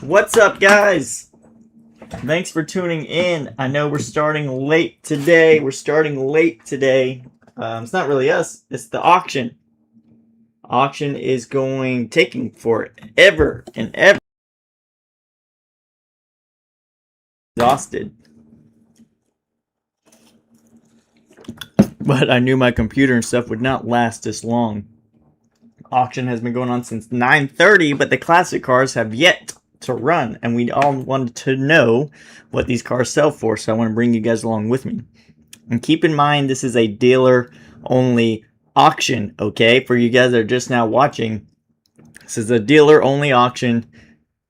What's up, guys? Thanks for tuning in. I know we're starting late today. It's not really us. It's the auction. Auction is taking forever and ever. Exhausted. But I knew my computer and stuff would not last this long. Auction has been going on since 9:30, but the classic cars have yet to run, and we all wanted to know what these cars sell for, so I want to bring you guys along with me. And keep in mind, this is a dealer only auction, okay? For you guys that are just now watching, this is a dealer only auction.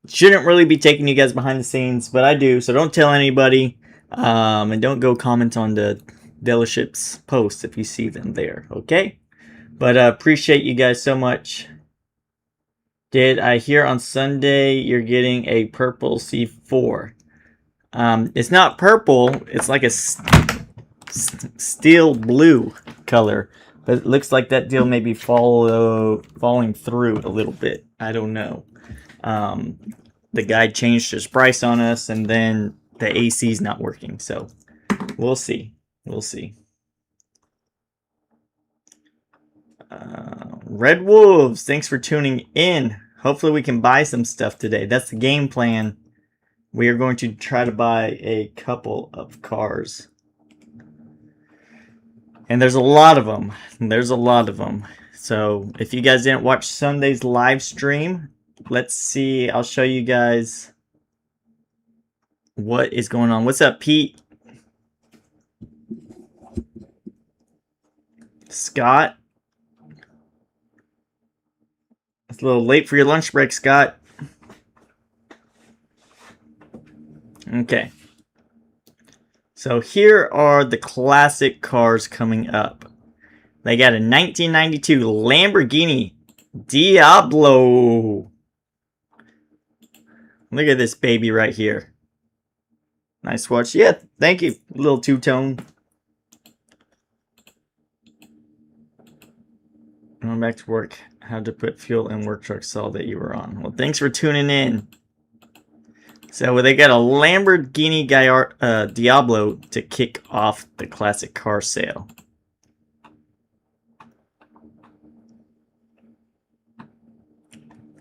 Shouldn't really be taking you guys behind the scenes, but I do, so don't tell anybody, and don't go comment on the dealership's posts if you see them there, okay? But appreciate you guys so much. Did I hear on Sunday you're getting a purple C4? It's not purple. It's like a steel blue color. But it looks like that deal may be falling through a little bit. I don't know. The guy changed his price on us, and then the AC's not working. So we'll see. We'll see. Red Wolves, thanks for tuning in. Hopefully we can buy some stuff today. That's the game plan. We are going to try to buy a couple of cars. And there's a lot of them. So if you guys didn't watch Sunday's live stream, let's see. I'll show you guys what is going on. What's up, Pete? Scott? It's a little late for your lunch break, Scott. Okay. So here are the classic cars coming up. They got a 1992 Lamborghini Diablo. Look at this baby right here. Nice watch. Yeah, thank you. A little two-tone. Going back to work. How to put fuel in work truck, saw that you were on. Well, thanks for tuning in. So they got a Lamborghini Diablo to kick off the classic car sale.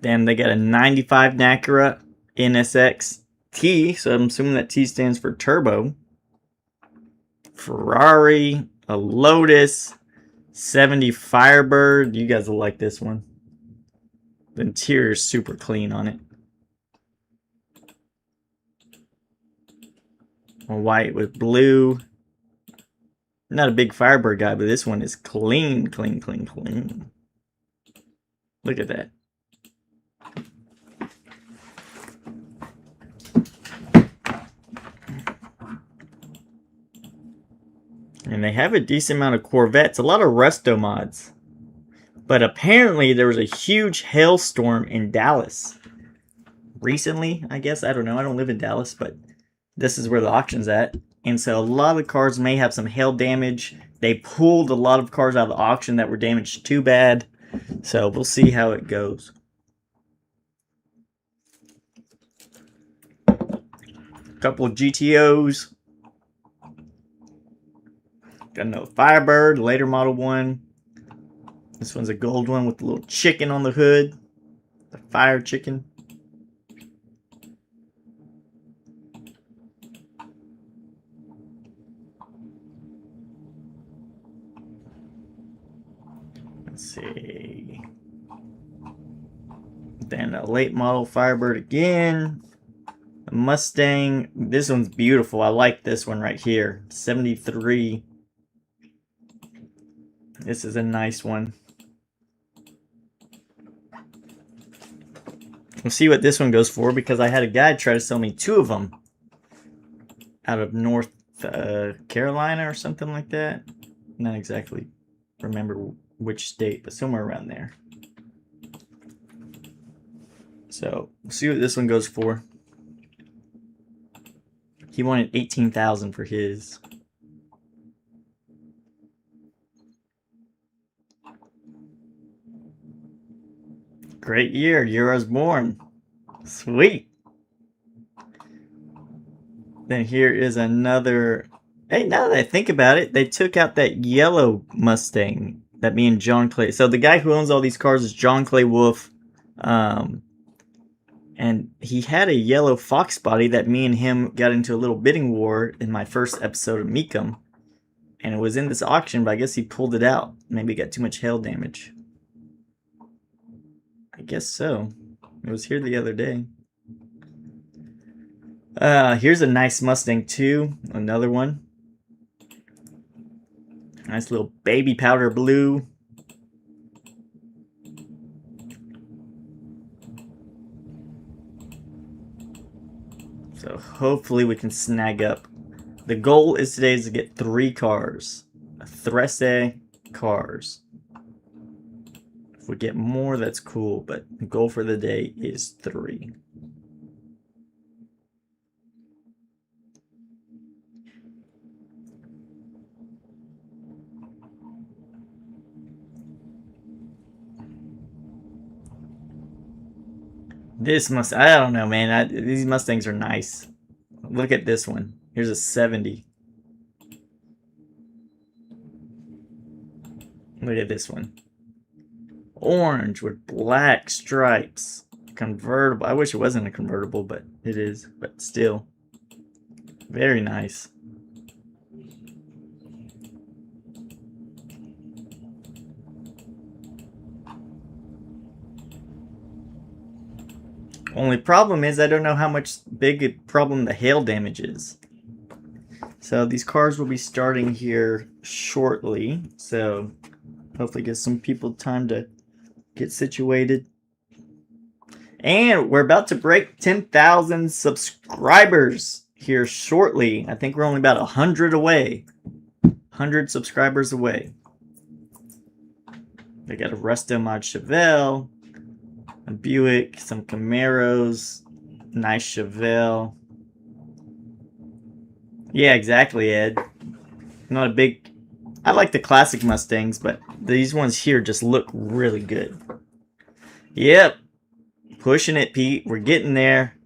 Then they got a 95 Acura NSX T, so I'm assuming that T stands for turbo. Ferrari, a Lotus, 70 Firebird. You guys will like this one. The interior is super clean on it. White with blue. Not a big Firebird guy, but this one is clean, clean, clean, clean. Look at that. And they have a decent amount of Corvettes. A lot of resto mods. But apparently there was a huge hailstorm in Dallas. Recently, I guess. I don't know. I don't live in Dallas, but this is where the auction's at. And so a lot of cars may have some hail damage. They pulled a lot of cars out of the auction that were damaged too bad. So we'll see how it goes. A couple of GTOs. Got another Firebird, later model one. This one's a gold one with the little chicken on the hood. The fire chicken. Let's see. Then a late model Firebird again. A Mustang. This one's beautiful. I like this one right here. 73. This is a nice one. We'll see what this one goes for, because I had a guy try to sell me two of them out of North Carolina or something like that. Not exactly remember which state, but somewhere around there. So we'll see what this one goes for. He wanted $18,000 for his. Great year. Year I was born. Sweet. Then here is another. Hey, now that I think about it, they took out that yellow Mustang that me and John Clay. So the guy who owns all these cars is John Clay Wolf. And he had a yellow Fox body that me and him got into a little bidding war in my first episode of Meekum. And it was in this auction, but I guess he pulled it out. Maybe it got too much hail damage. I guess so. It was here the other day. Here's a nice Mustang too. Another one. Nice little baby powder blue. So hopefully we can snag up. The goal is today is to get 3 cars. 3 cars. If we get more, that's cool, but the goal for the day is 3. This I don't know, man. These Mustangs are nice. Look at this one. Here's a 70. Look at this one. Orange with black stripes. Convertible. I wish it wasn't a convertible, but it is. But still. Very nice. Only problem is I don't know how much big a problem the hail damage is. So these cars will be starting here shortly. So hopefully get some people time to get situated. And we're about to break 10,000 subscribers here shortly. I think we're only about 100 away. 100 subscribers away. They got a Resto Mod Chevelle, a Buick, some Camaros, nice Chevelle. Yeah, exactly, Ed. Not a big... I like the classic Mustangs, but these ones here just look really good. Yep. Pushing it, Pete. We're getting there.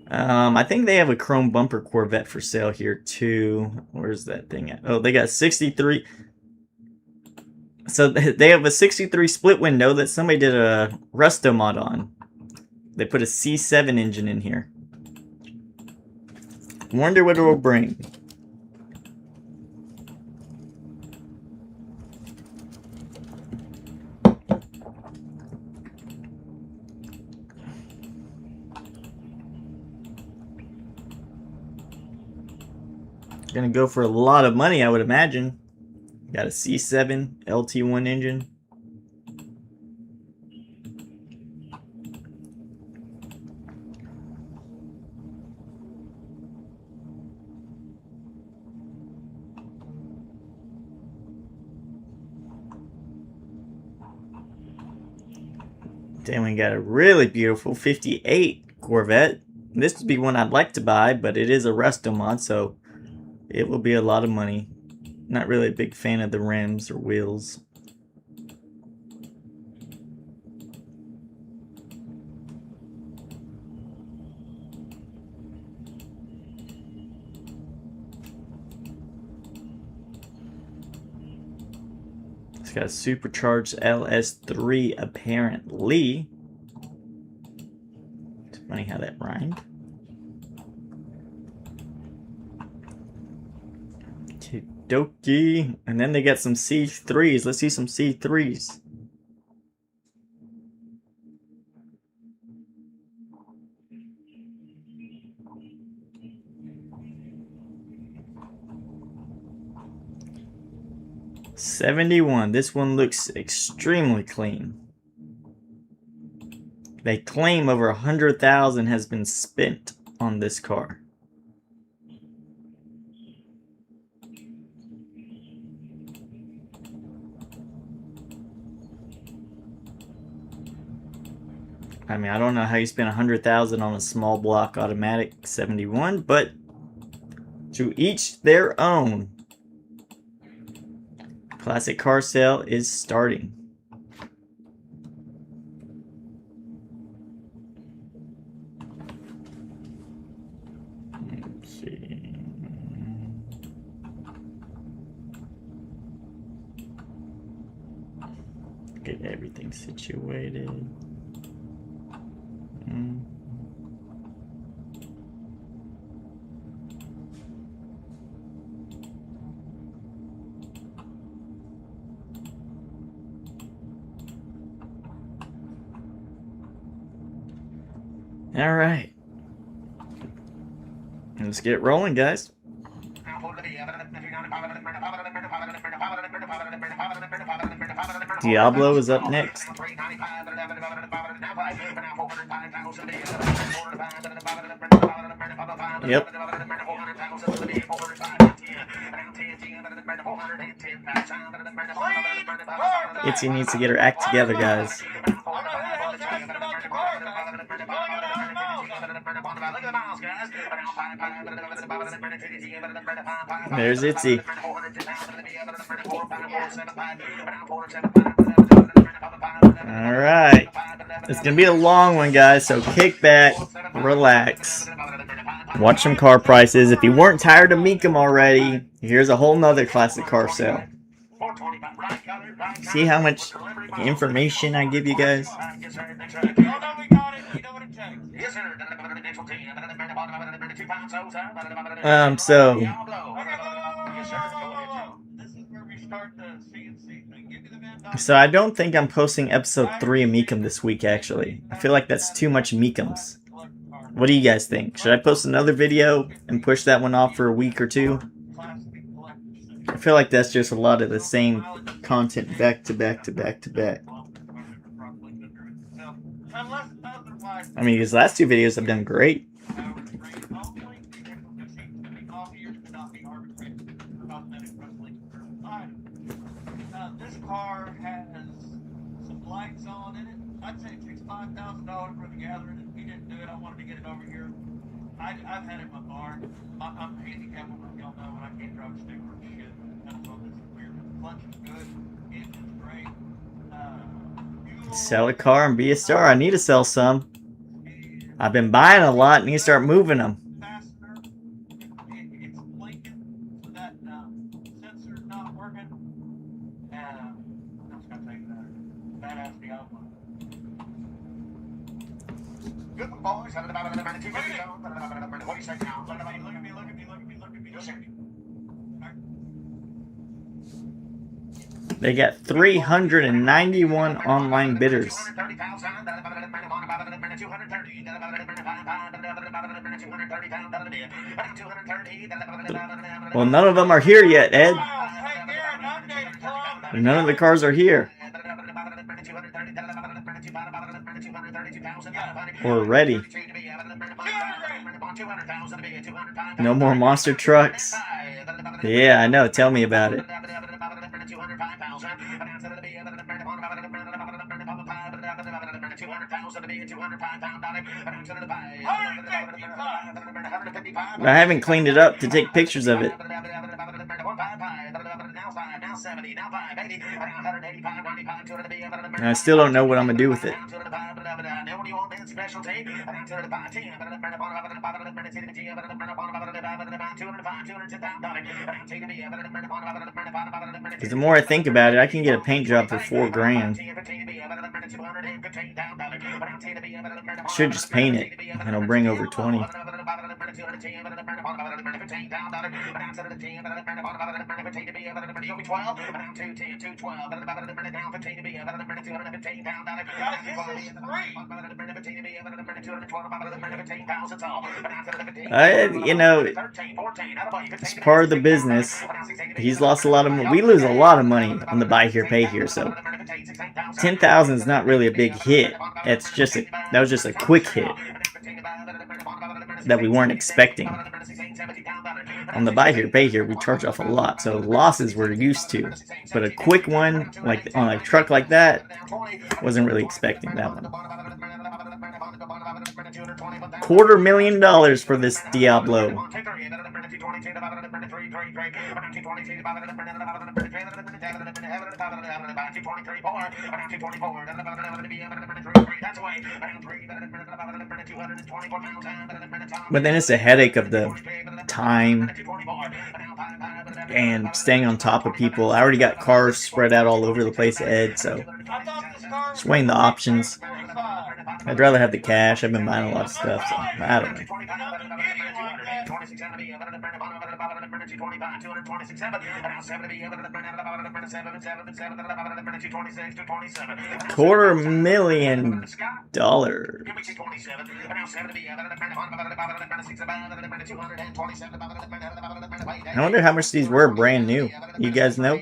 I think they have a chrome bumper Corvette for sale here, too. Where's that thing at? Oh, they got 63... So they have a 63 split window that somebody did a resto mod on. They put a C7 engine in here. Wonder what it will bring. Gonna go for a lot of money, I would imagine. Got a C7 LT1 engine. Then we got a really beautiful 58 Corvette. This would be one I'd like to buy, but it is a resto mod, so it will be a lot of money. Not really a big fan of the rims or wheels. It's got a supercharged LS3 apparently. It's funny how that rhymed. Dokie. And then they got some C3s. Let's see some C3s. $71. This one looks extremely clean. They claim over 100,000 has been spent on this car. I mean, I don't know how you spend 100,000 on a small block automatic 71, but to each their own. Classic car sale is starting. Let's see. Get everything situated. All right. Let's get rolling, guys. Diablo is up next. Yep. Itzy needs to get her act together, guys. There's Itzy. Alright. It's going to be a long one, guys, so kick back, relax, watch some car prices. If you weren't tired of Meekum already, here's a whole nother classic car sale. See how much information I give you guys? So I don't think I'm posting episode 3 of Meekum this week, actually. I feel like that's too much Meekums. What do you guys think? Should I post another video and push that one off for a week or two? I feel like that's just a lot of the same content back to back to back to back. I mean, these last 2 videos have done great. This car has some lights on in it. I'd say it takes $5,000 for the gathering. If he didn't do it, I wanted to get it over here. I've had it in my bar. I'm handicapped, y'all know, and I can't drive a stinger or shit. I don't know, this is weird. Clutch is good. Engine's great. Sell a car and be a star. I need to sell some. I've been buying a lot and need to start moving them. It's blinking, so that sensor's not working. I'm just gonna take that. Badass Diablo. Good boys. What do you say now? Look at me. They got 391 online bidders. Well, none of them are here yet, Ed. None of the cars are here. Or ready. No more monster trucks. Yeah, I know. Tell me about it. I haven't cleaned it up to take pictures of it. And I still don't know what I'm going to do with it. Because the more I think about it, I can get a paint job for $4 grand. Should just paint it, and it'll bring over 20. You know, it's part of the business. He's lost a lot of money. We lose a lot of money on the buy here, pay here. So 10,000 is not really a big hit. It's just that was just a quick hit that we weren't expecting. On the buy here, pay here, we charge off a lot. So losses we're used to. But a quick one, like on a truck like that, wasn't really expecting that one. $250,000 for this Diablo. But then it's a headache of the time and staying on top of people. I already got cars spread out all over the place, Ed, so just weighing the options. I'd rather have the cash. I've been buying a lot of stuff, so I don't know. $250,000. I wonder how much these were brand new. You guys know?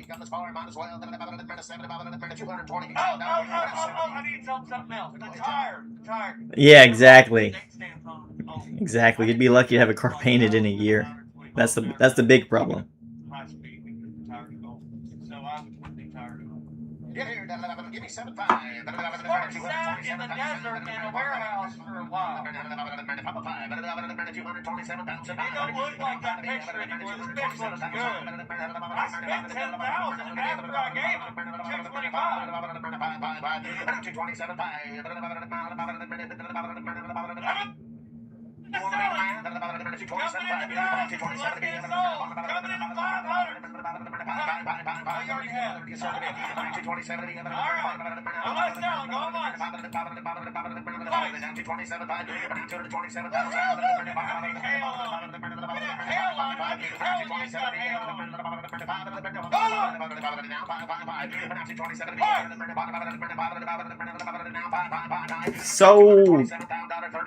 Yeah, exactly. Exactly. You'd be lucky to have a car painted in a year. That's the big problem. Get here, give me 7.5. Sat in the desert in a warehouse for a while. It don't look like that picture anymore. This bitch looks good. I spent $10,000 after I gave him $225.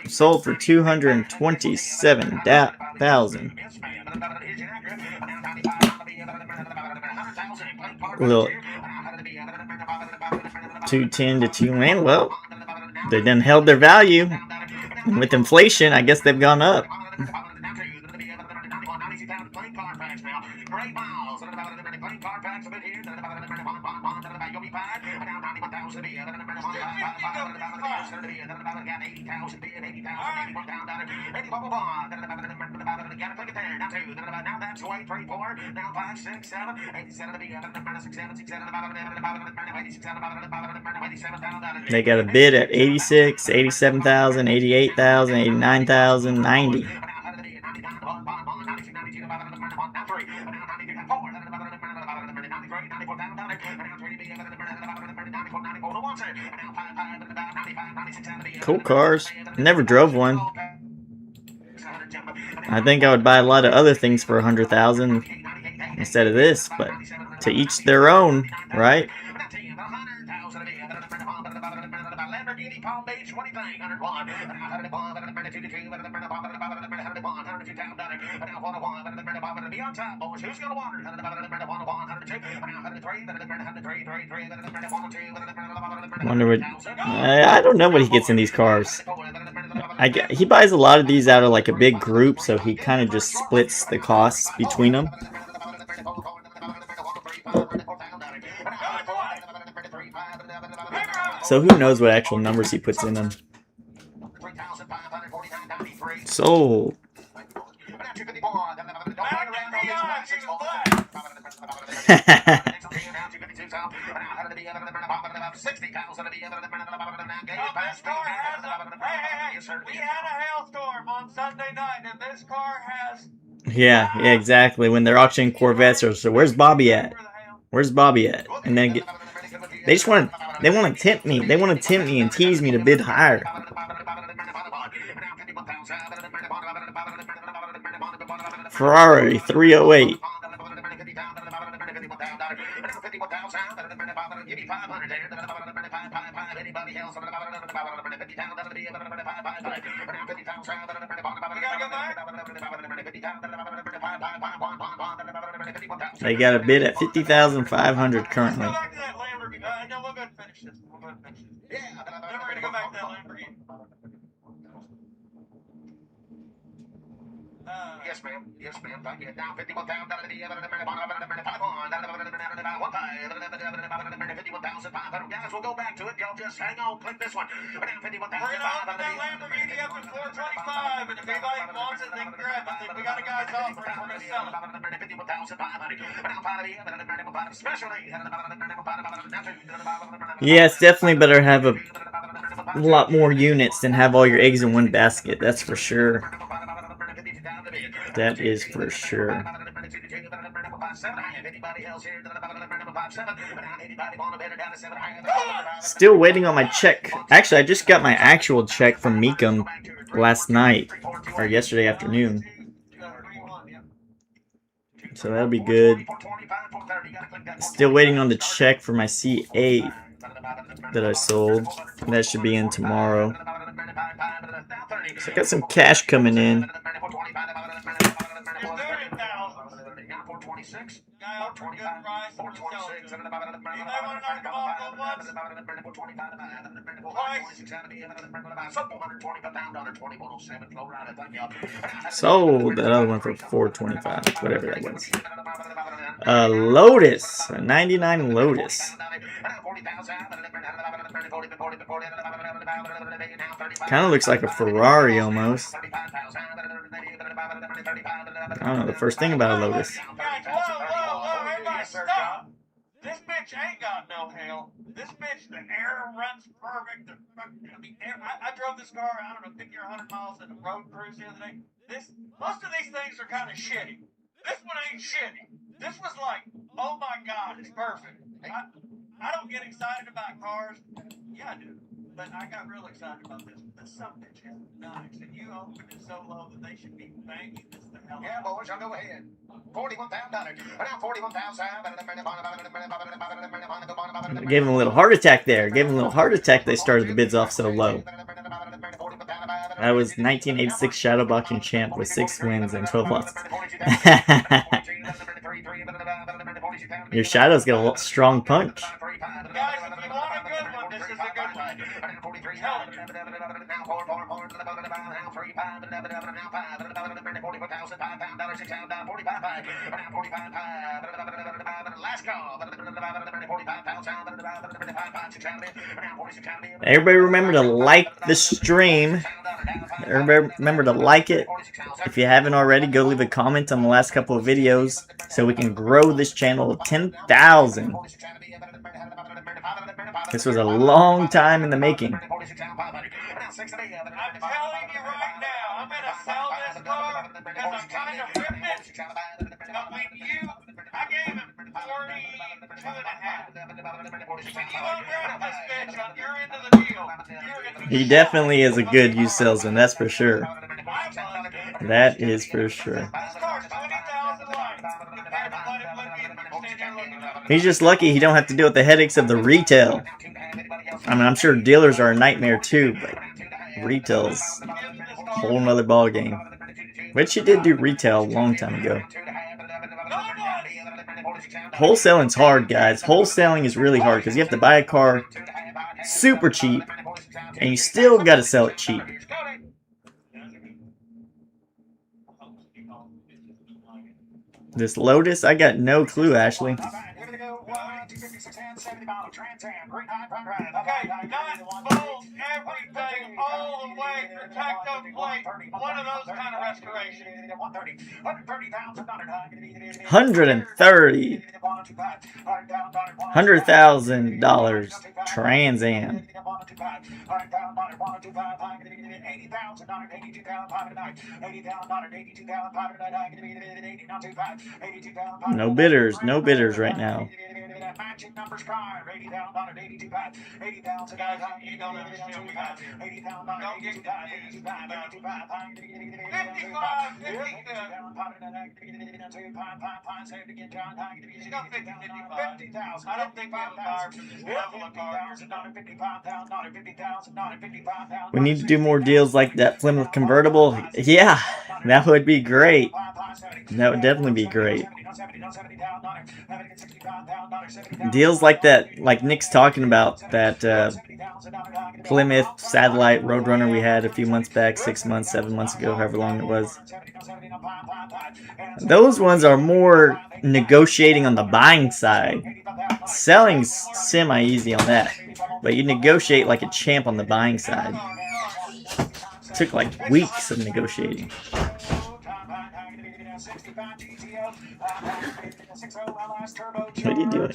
Sold for $227,000. Little 210 to 2 well, they done held their value. And with inflation, I guess they've gone up. They got a bid at 86, 87,000, 88,000, 89,000, 90. Cool cars. Never drove one. I think I would buy a lot of other things for $100,000 instead of this, but to each their own, right? Wonder what? I don't know what he gets in these cars. He buys a lot of these out of like a big group, so he kind of just splits the costs between them. So who knows what actual numbers he puts in them. Sold. We had a hailstorm on Sunday night, and this car has. Yeah, exactly. When they're auctioning Corvettes, so where's Bobby at? Where's Bobby at? And then they want to tempt me. They want to tempt me and tease me to bid higher. Ferrari 308. They got a bid at $50,500 currently. No, we'll go and finish this. Yeah, then we're gonna go back to that Lamborghini. Yes, ma'am. Yes, ma'am. Thank you. Now, 51,000. Guys, we'll go back to it. Y'all just hang on. Click this one. We're gonna open that Lamborghini up to $425, and if anybody wants it, they can grab it. We got a guy's offer, and we're gonna sell it. Yeah, it's definitely better to have a lot more units than have all your eggs in one basket. That's for sure. That is for sure. Still waiting on my check. Actually, I just got my actual check from Meekum last night or yesterday afternoon. So that'll be good. Still waiting on the check for my C8 that I sold. That should be in tomorrow. So I got some cash coming in. Sold that other one for $425, whatever that was. Lotus, a 99 Lotus. Kind of looks like a Ferrari almost. I don't know the first thing about a Lotus. Whoa, everybody stop! This bitch ain't got no hell. This bitch, the air runs perfect. I drove this car, I don't know, 50 or 100 miles in a road cruise the other day. Most of these things are kind of shitty. This one ain't shitty. This was like, oh my god, it's perfect. I don't get excited about cars. Yeah, I do. But I got real excited about this. This some bitch is nice. And you opened it so low that they should be banging this the hell out. Yeah, boys, I'll go ahead. $41,000. Gave him a little heart attack there. Gave him a little heart attack. They started the bids off so low. That was 1986 Shadowboxing champ with 6 wins and 12 losses. Your Shadow's got a strong punch. Everybody remember to like the stream. Everybody remember to like it. If you haven't already, go leave a comment on the last couple of videos so we can grow this channel to 10,000. This was a long time in the making. I'm telling you right now, I'm gonna sell this car because I'm kind of ripping it. But when I gave him 42.5. When you unwrap this bitch, you're into the deal. He definitely is a good used salesman, that's for sure. That is for sure. He's just lucky he don't have to deal with the headaches of the retail. I mean, I'm sure dealers are a nightmare too, but retail's a whole nother ball game. Which he did do retail a long time ago. Wholesaling's hard, guys. Wholesaling is really hard because you have to buy a car super cheap and you still got to sell it cheap. This Lotus, I got no clue, Ashley. Okay, nuts, bolts, everything, all the way, protective plate, one of those kind of restoration. $130,000 Trans Am. No bidders right now. I don't think we have a car for this level of cars. We need to do more deals like that Plymouth convertible. Yeah, that would be great. That would definitely be great. Deals like that, like Nick's talking about, that Plymouth Satellite Roadrunner we had a few months back, 6 months, 7 months ago, however long it was. Those ones are more negotiating on the buying side. Selling's semi-easy on that, but you negotiate like a champ on the buying side. It took like weeks of negotiating. What are you doing?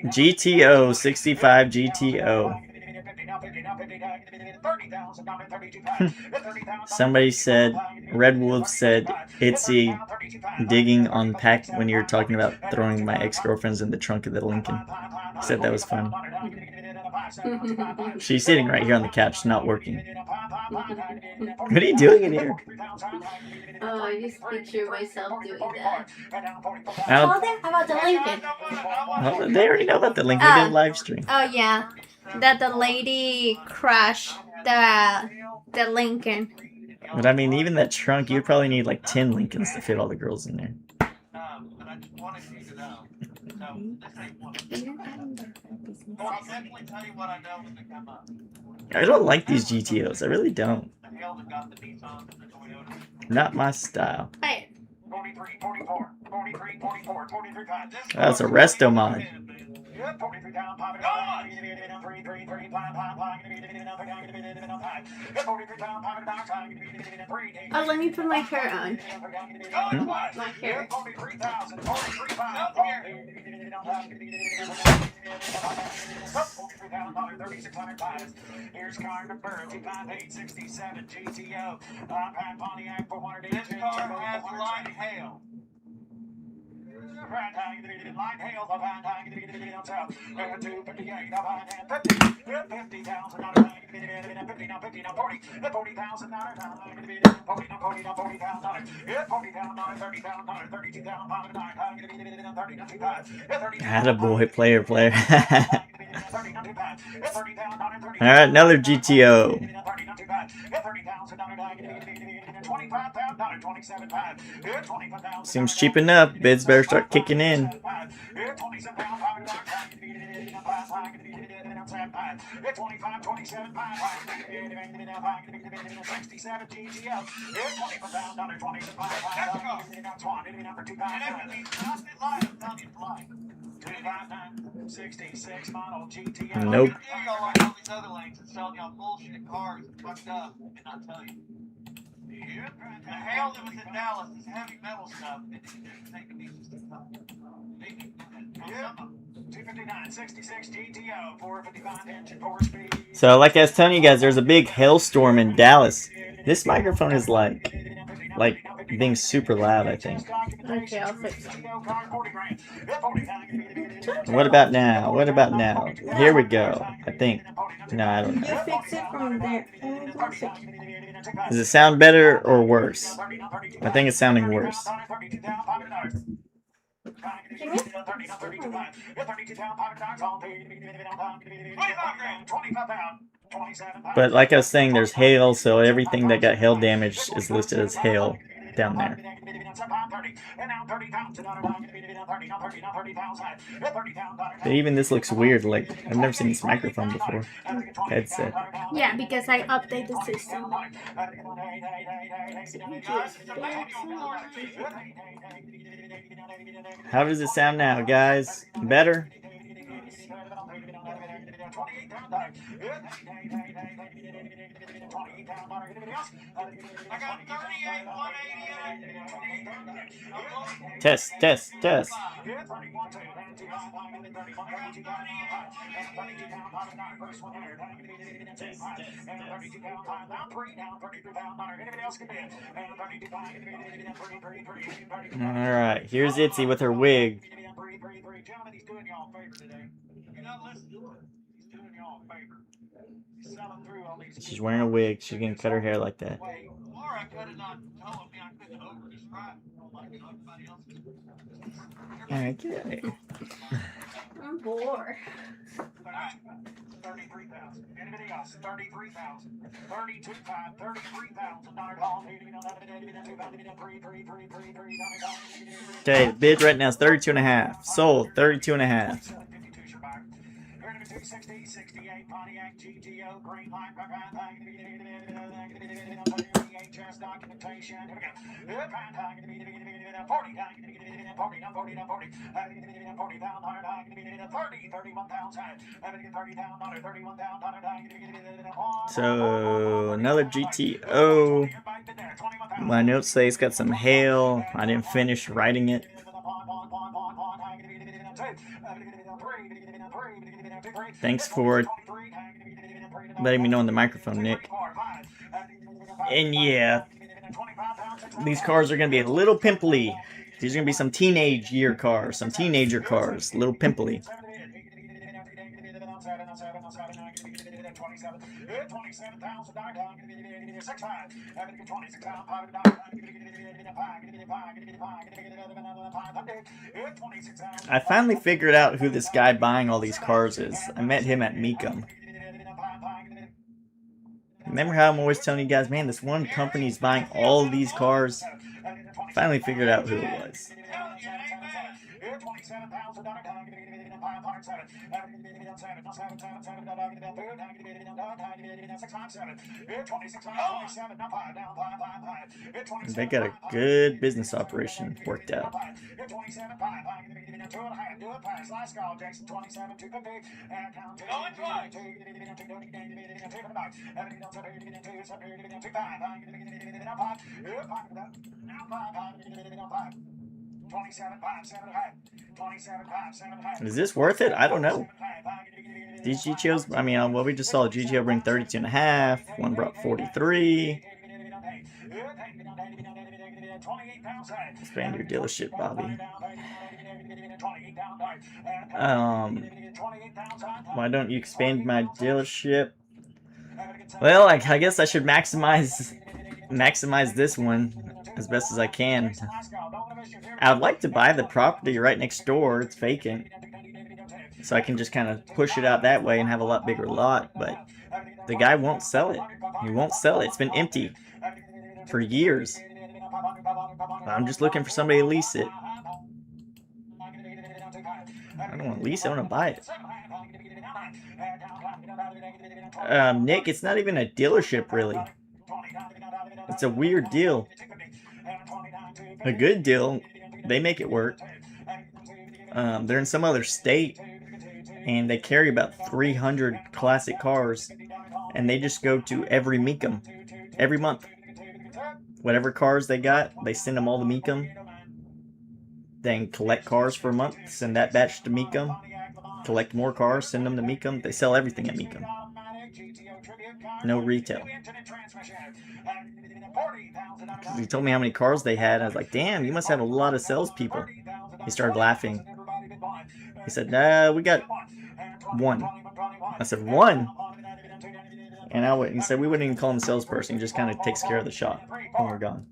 GTO 65 GTO. Somebody said, Red Wolf said, Itsy digging on pack when you were talking about throwing my ex-girlfriends in the trunk of the Lincoln. Said that was fun. She's sitting right here on the couch, not working. What are you doing in here? Oh, I just picture myself doing that. Now, How about the Lincoln? well, they already know about the Lincoln. We did a live stream. Oh yeah, that the lady crushed the Lincoln. But I mean, even that trunk, you'd probably need like 10 Lincolns to fit all the girls in there. But I just wanted you to know. So, this ain't one. Well, I'll definitely tell you what I know when they come up. I don't like these GTOs. I really don't. The hell that got the Nissans and the Toyotas. Not my style. Hey. 43, 44, 43, 44, 43, 5. This That's a resto mod. Yep, 43 down, pop it on. 3, 3, 3, 5, 5, 5, 43 down, pop it down, 3. Oh, let me put my hair on. My hair. 43,000, 43, 5, 3605. Here's car number 25867 GTO. Pontiac 400. This car has light hail. Light hail, the van tag, 258, 50,000, 40,000, 30,000, Attaboy, player. Alright, another GTO. Seems cheap enough. Bids better start kicking in. Nope. Y'all like all these other lanes and selling y'all bullshit cars and fucked up and not tell you. The hail that was in Dallas is heavy metal stuff. It didn't take a decent stuff. 259, 66 GTO, 455 engine, 4-speed. So, like I was telling you guys, there's a big hailstorm in Dallas. This microphone is like being super loud, I think. Okay, I'll fix it. What about now? What about now? Here we go. I think. No, I don't You know. fix it from there. Does it sound better or worse? I think it's sounding worse. But like I was saying, there's hail, so everything that got hail damaged is listed as hail down there. But even this looks weird. Like, I've never seen this microphone before. Headset. Yeah, because I update the system. How does it sound now, guys? Better? Test. Alright, here's Itsy with her wig. She's wearing a wig. She can cut her hair like that. Alright, get out of here. I'm bored. 33,000. Anybody else? 33,000. 32,500. 33,000. Okay, the bid right now is 32.5. Sold 32.5. 60, 68 Pontiac GTO, green line, HS documentation. Here we go. 40, 30,000. So, another GTO. My notes say it's got some hail. I didn't finish writing it. Thanks for letting me know on the microphone, Nick. And yeah, these cars are going to be a little pimply. These are going to be some teenage year cars, some teenager cars, a little pimply. I finally figured out who this guy buying all these cars is. I met him at Mecum. Remember how I'm always telling you guys, man, this one company's buying all of these cars? Finally figured out who it was. They got a good business operation worked out. Is this worth it? I don't know. These GTOs, I mean, well, we just saw a GTO bring 32.5, one brought 43. Expand your dealership, Bobby. Why don't you expand my dealership? Well, I guess I should maximize this one as best as I can. I would like to buy the property right next door. It's vacant, so I can just kind of push it out that way and have a lot bigger lot, but the guy won't sell it. He won't sell it. It's been empty for years. I'm just looking for somebody to lease it. I don't want to lease it, I want to buy it. Nick, it's not even a dealership, really. It's a weird deal. A good deal, they make it work. They're in some other state, and they carry about 300 classic cars, and they just go to every Mecum every month. Whatever cars they got, they send them all to Mecum. Then collect cars for a month, send that batch to Mecum. Collect more cars, send them to Mecum. They sell everything at Mecum. No retail. He told me how many cars they had. I was like, damn, you must have a lot of salespeople. He started laughing. He said, nah, we got one. I said, one? And he said, we wouldn't even call him a salesperson. He just kind of takes care of the shop when we're gone.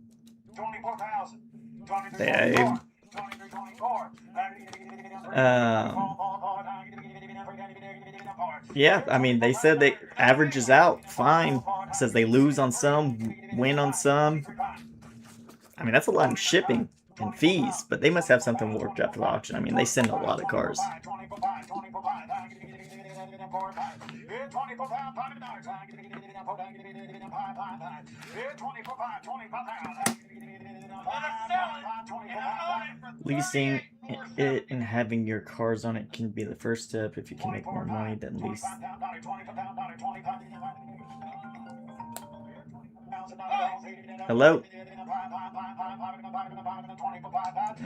Yeah, I mean, they said they averages out fine. It says they lose on some, win on some. I mean, that's a lot of shipping and fees, but they must have something worked out for the auction. I mean, they send a lot of cars. Leasing it and having your cars on it can be the first step if you can make more money than lease. Hello?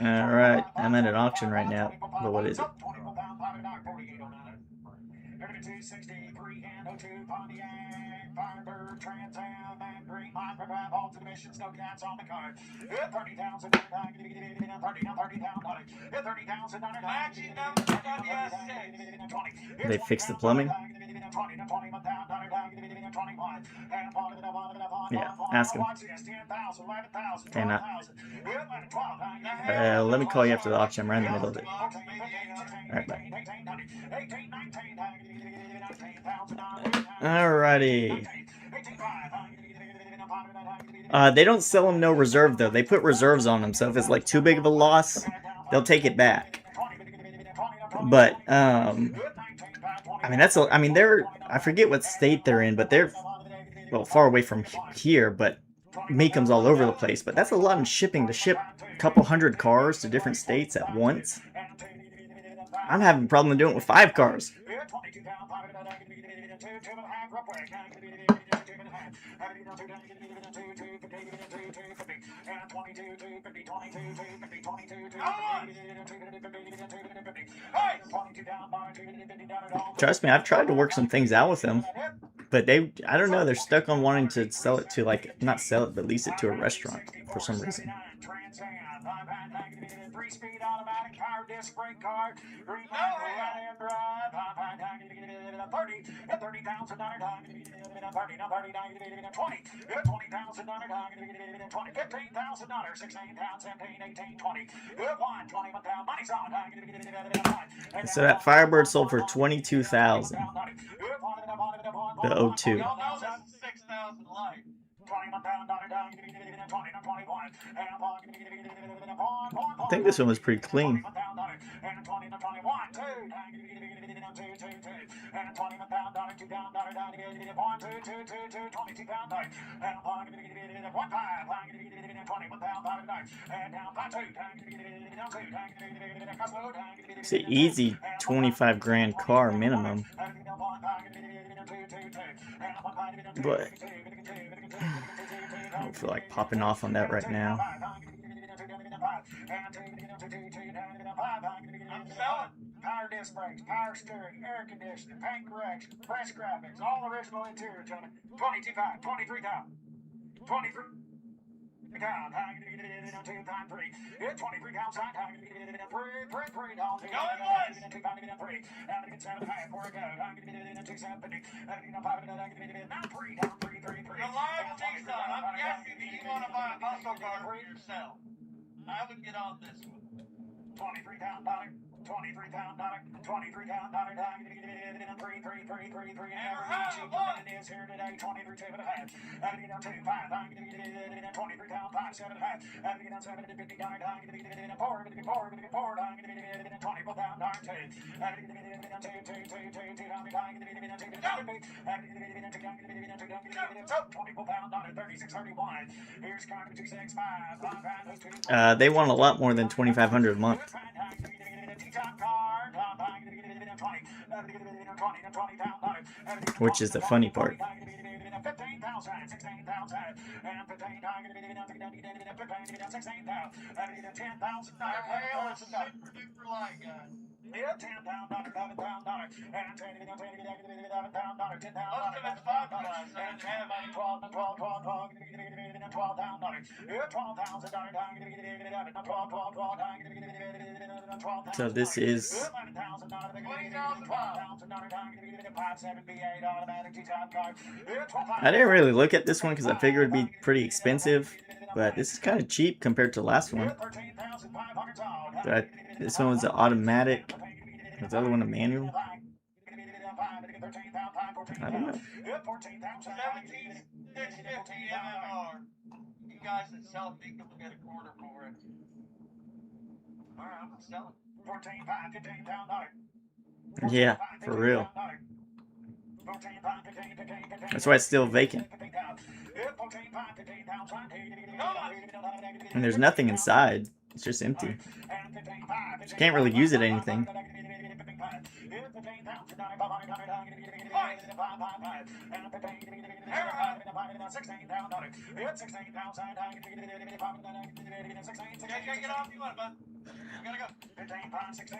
Alright, I'm at an auction right now, but what is it? 263 and 02 Pontiac, Firebird, Trans Am, and Green Line for grab all submissions, no cats on the card. 30,000, 30,000. They fixed the plumbing? Yeah, ask him. Okay, not. Let me call you after the auction. I'm right in the middle of it. Alright, bye. Alrighty. They don't sell them no reserve, though. They put reserves on them, so if it's like too big of a loss, they'll take it back. But, I mean, they're, I forget what state they're in, but they're, well, far away from here, but Mecum's all over the place. But that's a lot in shipping, to ship a couple hundred cars to different states at once. I'm having a problem doing it with 5 cars. Trust me, I've tried to work some things out with them, but I don't know, they're stuck on wanting to sell it to, like, not sell it, but lease it to a restaurant for some reason. Three-speed automatic power disc brake car. Green light, right-hand drive. 30, $30,000. 30, no 30, 20, $20,000. 20, $15,000. 16 pounds, 17, 18, 20. 21,000. Money's on. So that Firebird sold for $22,000. The 02. Y'all know this is 6,000 light. I think this one was pretty clean. It's an easy 25 grand car minimum. But I don't feel like popping off on that right now. I'm selling. Power disc brakes, power steering, air conditioning, paint correction, press graphics, all original interior, gentlemen. 22,000, 23,000, 23. Pound, 2 times 3. 23 pounds, 3. Going once. 2 pound, 3. And get 7 half for a go. 2 750. Now 3 down, 3, 3, 3. Reliable Nissan. I'm guessing that you want to buy a muscle car for yourself. I would get on this one. $23,000. $23,000. $23,000. 3, 3, 3, 3, 3. And is here today. 23, 2 and a half. 2, 5. 23 pound, 5, 7 and a half. $750. 4, 24,000. They want a lot more than $2,500 a month. Which is the funny part. 15,000, 16,000, and 15,000, 16,000, 10,000. Hell, it's a super duper light, guys. Yeah, $10,000, $11,000, and $11,000, $10,000. Most of it's fiberglass, and $12,000, $12,000. So this is. I didn't really look at this one because I figured it'd be pretty expensive, but this is kind of cheap compared to the last one. This one was an automatic. Was the other one a manual? I don't know. 17,650 MMR. You guys that sell think you'll get a quarter for it. All right, I'm gonna sell it. 14,500, $15,000. Yeah, for real. That's why it's still vacant. And there's nothing inside. It's just empty. You can't really use it anything. Get off you want, bud. You gotta go. 15, 5, 16,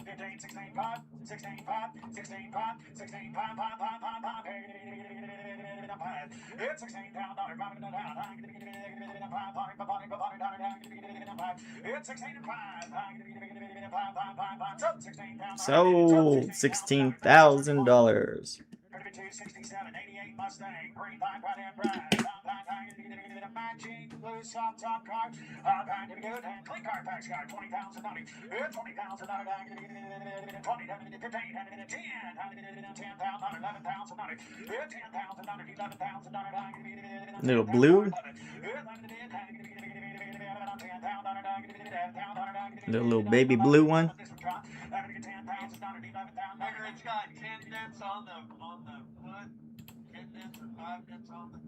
15, 16, 5, 16, 5, 16, 5, 16, 5, 5, 5, 5, 5, 5. It's $16,000. It's 16 and 5. So $16,000. 67, 88 Mustang, green light, right-hand drive, matching blue soft top car, going to be good, and clean car packs car, $20,000, $20,000, $20, 15, 10, $10,000, $11,000, $10,000, Little blue. The little baby blue one. It's got 10 dents on the hood, 10 dents or 5 dents on the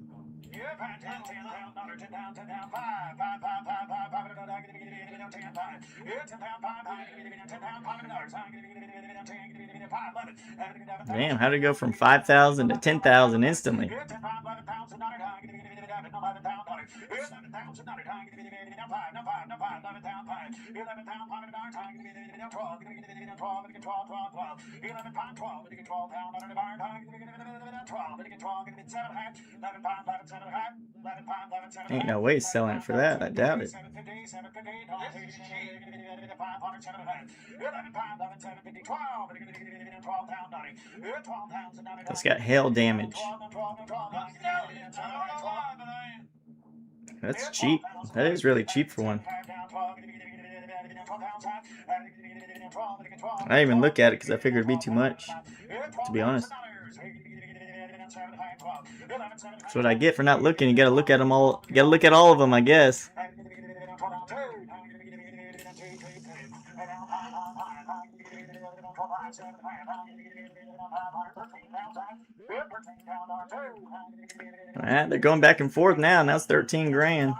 yeah, $10,000, $10,000, 5, 5, 5, 5, 5, 5, 5, 10, 5, 10, 5, 10, 5, 10, 5, Damn, how'd it go from 5,000 to 10,000 instantly? Ain't no way he's selling it for that. I doubt it. It's got hail damage. That's cheap. That is really cheap for one. I didn't even look at it because I figured it'd be too much, to be honest. That's what I get for not looking. You gotta look at them all. You gotta look at all of them, I guess. Alright, they're going back and forth now. Now it's 13 grand.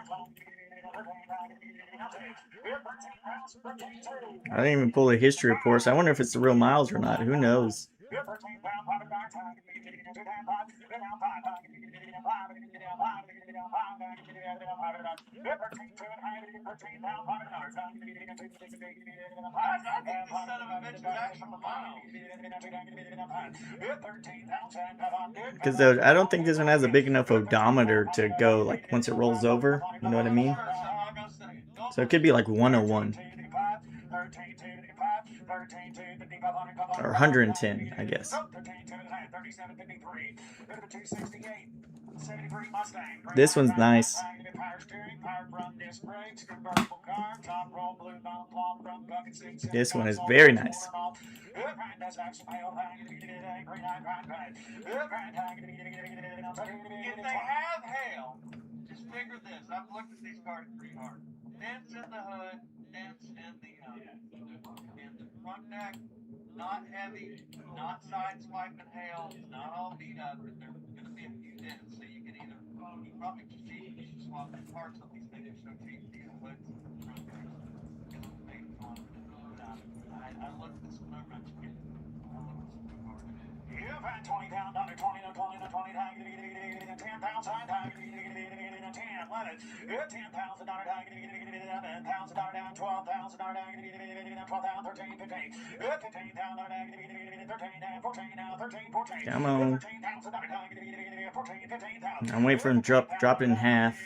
I didn't even pull the history report, so I wonder if it's the real miles or not. Who knows? Because I don't think this one has a big enough odometer to go like once it rolls over. You know what I mean? So it could be like 101. Or 110, I guess. This one's nice. This one is very nice. If they have hail, just figure this. I've looked at these cars pretty hard. Dents in the hood, dents in the front deck, not heavy, not side swiping hail, not all beat up, but there's going to be a few dents, so you can either, you probably can see, you should swap the parts on these things, so cheap, these hoods, front decks, get them made fun. I looked at some numbers, you've had 20 pound under 20 to 20 to 20 down, 10 pounds high down, 10, let it, 10 pounds a dollar down, 10 pounds a dollar down, 12 pounds a dollar down, 12 down, 13, 15, 15 down, 13 down, 14 down, 13, 14. Come on. I'm waiting for him to drop it in half.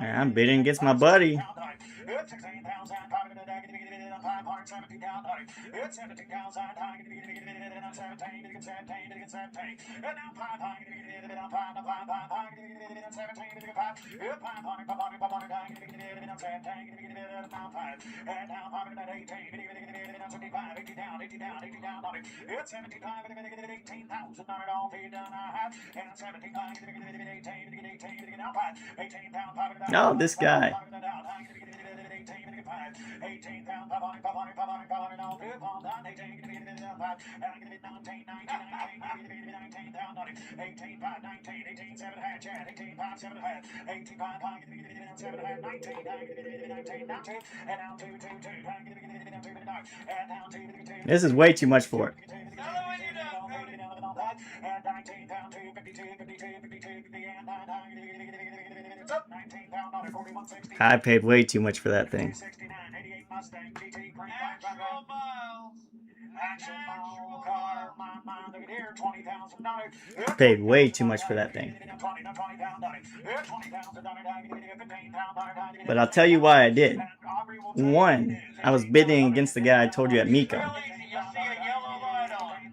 I'm bidding against my buddy. Oh, this guy. This is way too much for it. I paid way too much for that thing. Paid way too much for that thing. But I'll tell you why I did. One, I was bidding against the guy I told you at Miko.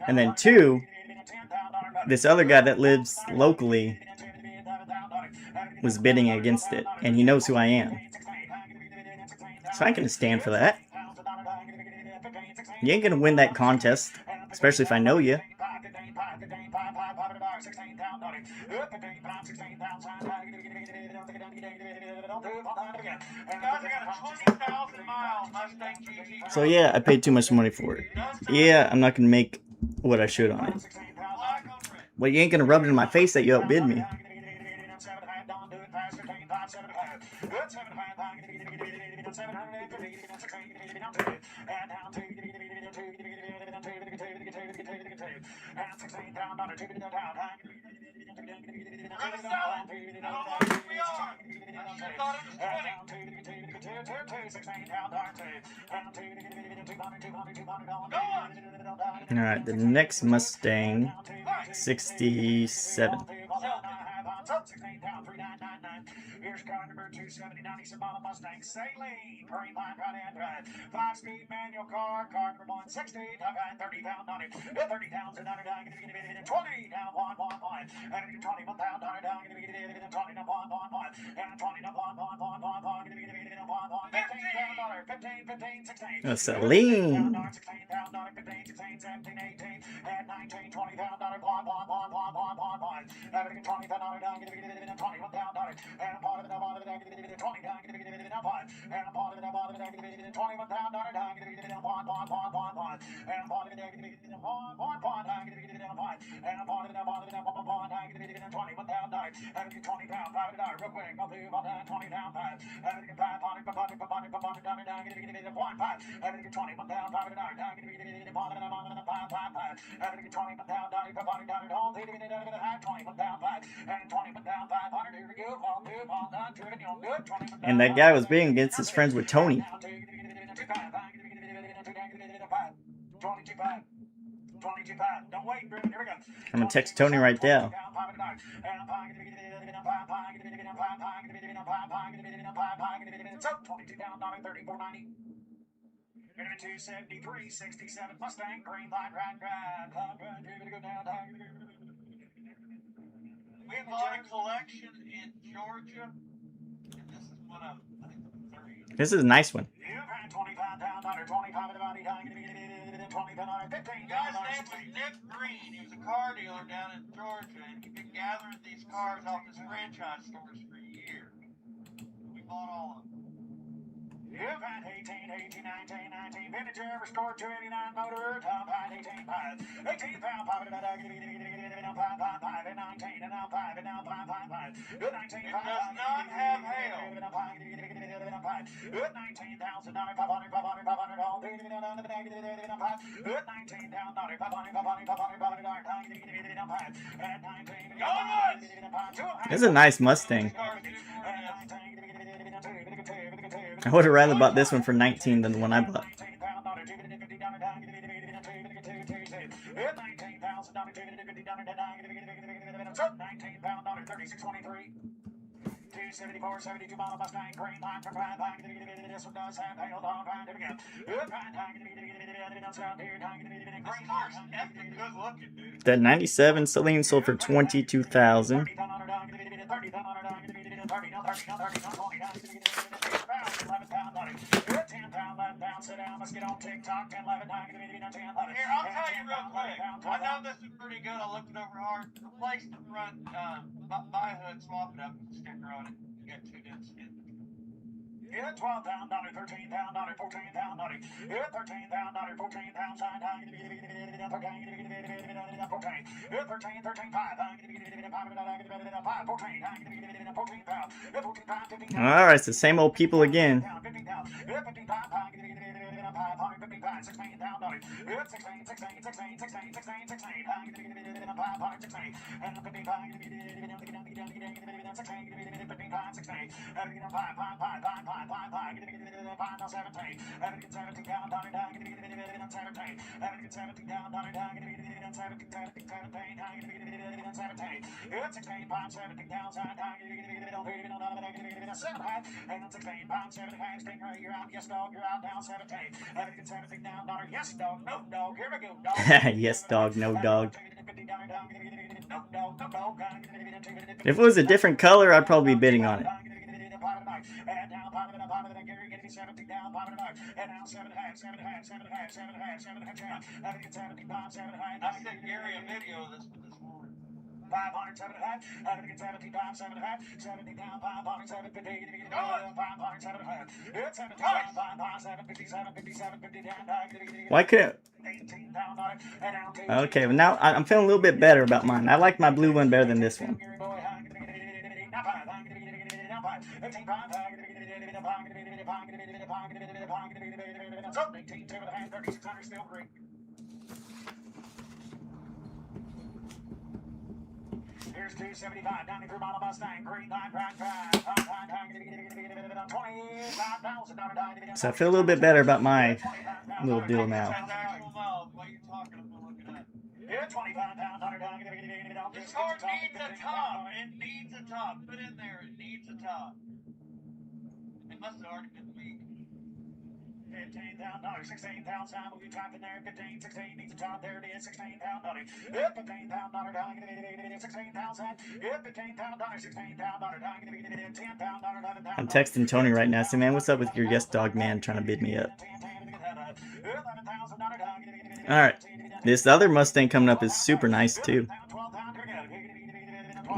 And then two, this other guy that lives locally was bidding against it, and he knows who I am. So I ain't gonna stand for that. You ain't gonna win that contest, especially if I know you. So yeah, I paid too much money for it. Yeah, I'm not gonna make what I should on it. Well, you ain't gonna rub it in my face that you outbid me. All right, the next Mustang, 67. Here's car number 270, model Mustang Saline, green line right hand drive, 5-speed manual car number 160, 30 pound on it, 30 pounds and 20 down 111, and 21 pound on it, 20 down 111, and 20 down 111, 15, 16. A Celine. 16 pound on it, 15, 16, 17, 18, and 19, 20 pound on it, 1, 20 pound on it, 21 pound on it, and part of the 20 down, and part of the 21 pound on it, and part of the 21 pound on it, and 20 pound, $5 real quick, I'll do about that 20 pound, $5, and 5 on it, 5, and 1, 5, and 21 pound, $5, and 21 pound, all the 21 pound, 5, and 21 pound, 500, here we go, all good, all done, driven, you're good, 21 And that guy was being against his friends with Tony. 22.5. Don't wait, Britt. Here we go. I'm gonna text Tony right now. 22 down, $34.90. 273, 67 Mustang, green light, right drive. We bought a collection in Georgia, and this is one of, I think, 30. This is a nice one. 25 down, $25 at about 15. Guy's name was Nick Green. He was a car dealer down in Georgia, and he'd been gathering these cars off his franchise stores for years. We bought all of them. 18, 19, vintage restored 289 motor, top height 18 pounds, 18 pound, 5, and 19, and now 5, and now 5, 19, it does not have hail. 19,000, 500, all 19 down, 500, This is a nice Mustang. I would have rather bought this one for 19 than the one I bought. 274, 72 model Mustang, green line from Prime. This one does have hail on Prime. Here we go. Good looking, dude. That 97 Celine sold for $22,000. 10 pound, let down, sit down, let's get on TikTok, 10, 11, 9, 10, 11. Here, I'll tell you real quick. I know this is pretty good. I looked it over hard. Replace the front by hood, swap it up with a sticker on it. You got 2 dents in. Yeah, 12 pound, $13 pound, $14 pound, yeah, 13 pound, $14 pound, sign, 14, 14 pound, Alright, it's the same old people again. 17, you're out, yes dog, you're out, down 17. Yes dog, no dog, here we go, dog. Yes, dog, no dog. If it was a different color, I'd probably be bidding on it. I sent Gary a video of this morning. 500, 17, 70 down, 500, 750, 500, 700, 50 down, Why couldn't... 18 down, and Okay, well now I'm feeling a little bit better about mine. I like my blue one better than this one. Here's 275 down through Mile Mustang, green line, $25,000. So I feel a little bit better about my little deal now. What are you talking about? Look at that. This car needs a top. It needs a top. Put in there, it needs a top. It must have already been leaked. $15,000, $16,000. Will you type in there? 15, 16 needs a top. There it is. $16,000. $15,000. 16,000. $15,000. 16,000. $10,000. I'm texting Tony right now. Say, man, what's up with your yes dog man trying to bid me up? Alright. This other Mustang coming up is super nice too.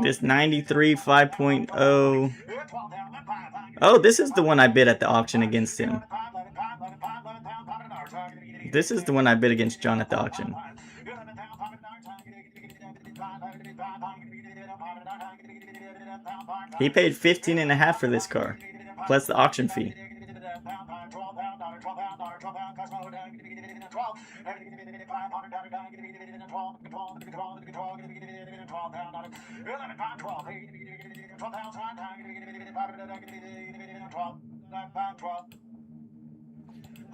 This 93 5.0. Oh, this is the one I bid at the auction against him. This is the one I bid against John at the auction. He paid $15.5 for this car, plus the auction fee.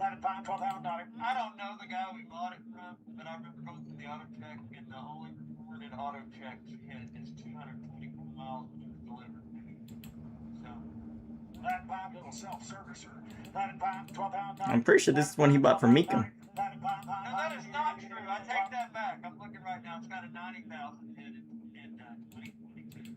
I don't know the guy we bought it from, but I remember going through the auto check, and the only reported auto check he had is 224 miles when it was delivered. So, that five little self-servicer. I'm pretty sure this is one he bought from Mecum. No, that is not true. I take that back. I'm looking right now. It's got a 90,000 hit in 2022.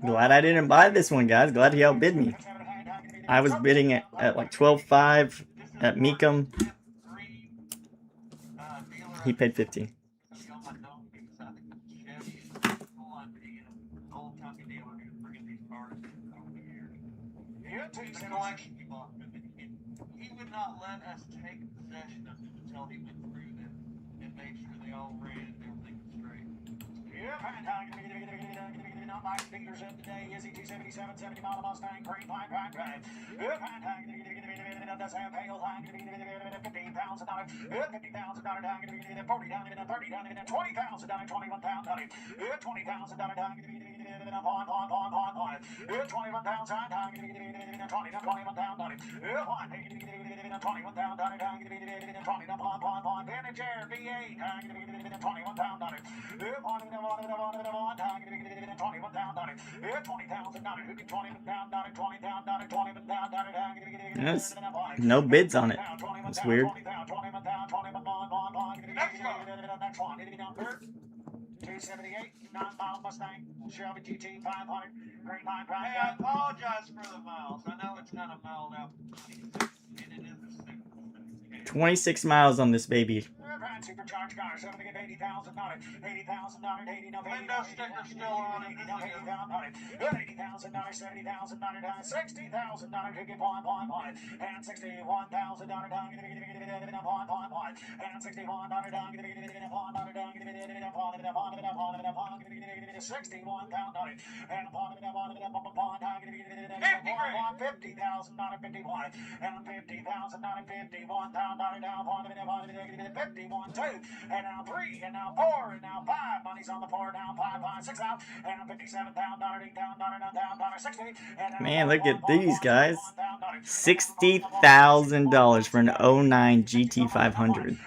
Glad I didn't buy this one, guys. Glad he outbid me. I was bidding it at like 12.5 at Mecum. He paid 15. He would not let us take possession of them until he went through them and made sure they all ran and everything was straight. My fingers in today is 277 70 mile Mustang, green line, does have hail line, $15,000, $50,000, $40,000, $30,000, $20,000, $21,000, $20,000, $20,000, Yes, no bids on it. That's weird. Next one, 278, 9-mile Mustang, Shelby GT 500, green line. Hey, I apologize for the miles. I know it's kind of mild out, and it is a 26 miles on this baby. Supercharged car, so I'm gonna get $80,000, $80,000, window sticker still on it, $80,000, $70,000, $60,000, to get $1, and $61,000, and $61,000, $50,000, $51, and $50,000, $51, 2, and now 3, and now 4, and now 5. Money's on the 4, now 5, 5, 6 out, and $57,000, $8,000, 60. Man, look at these guys. $60,000 for an 09 GT 500.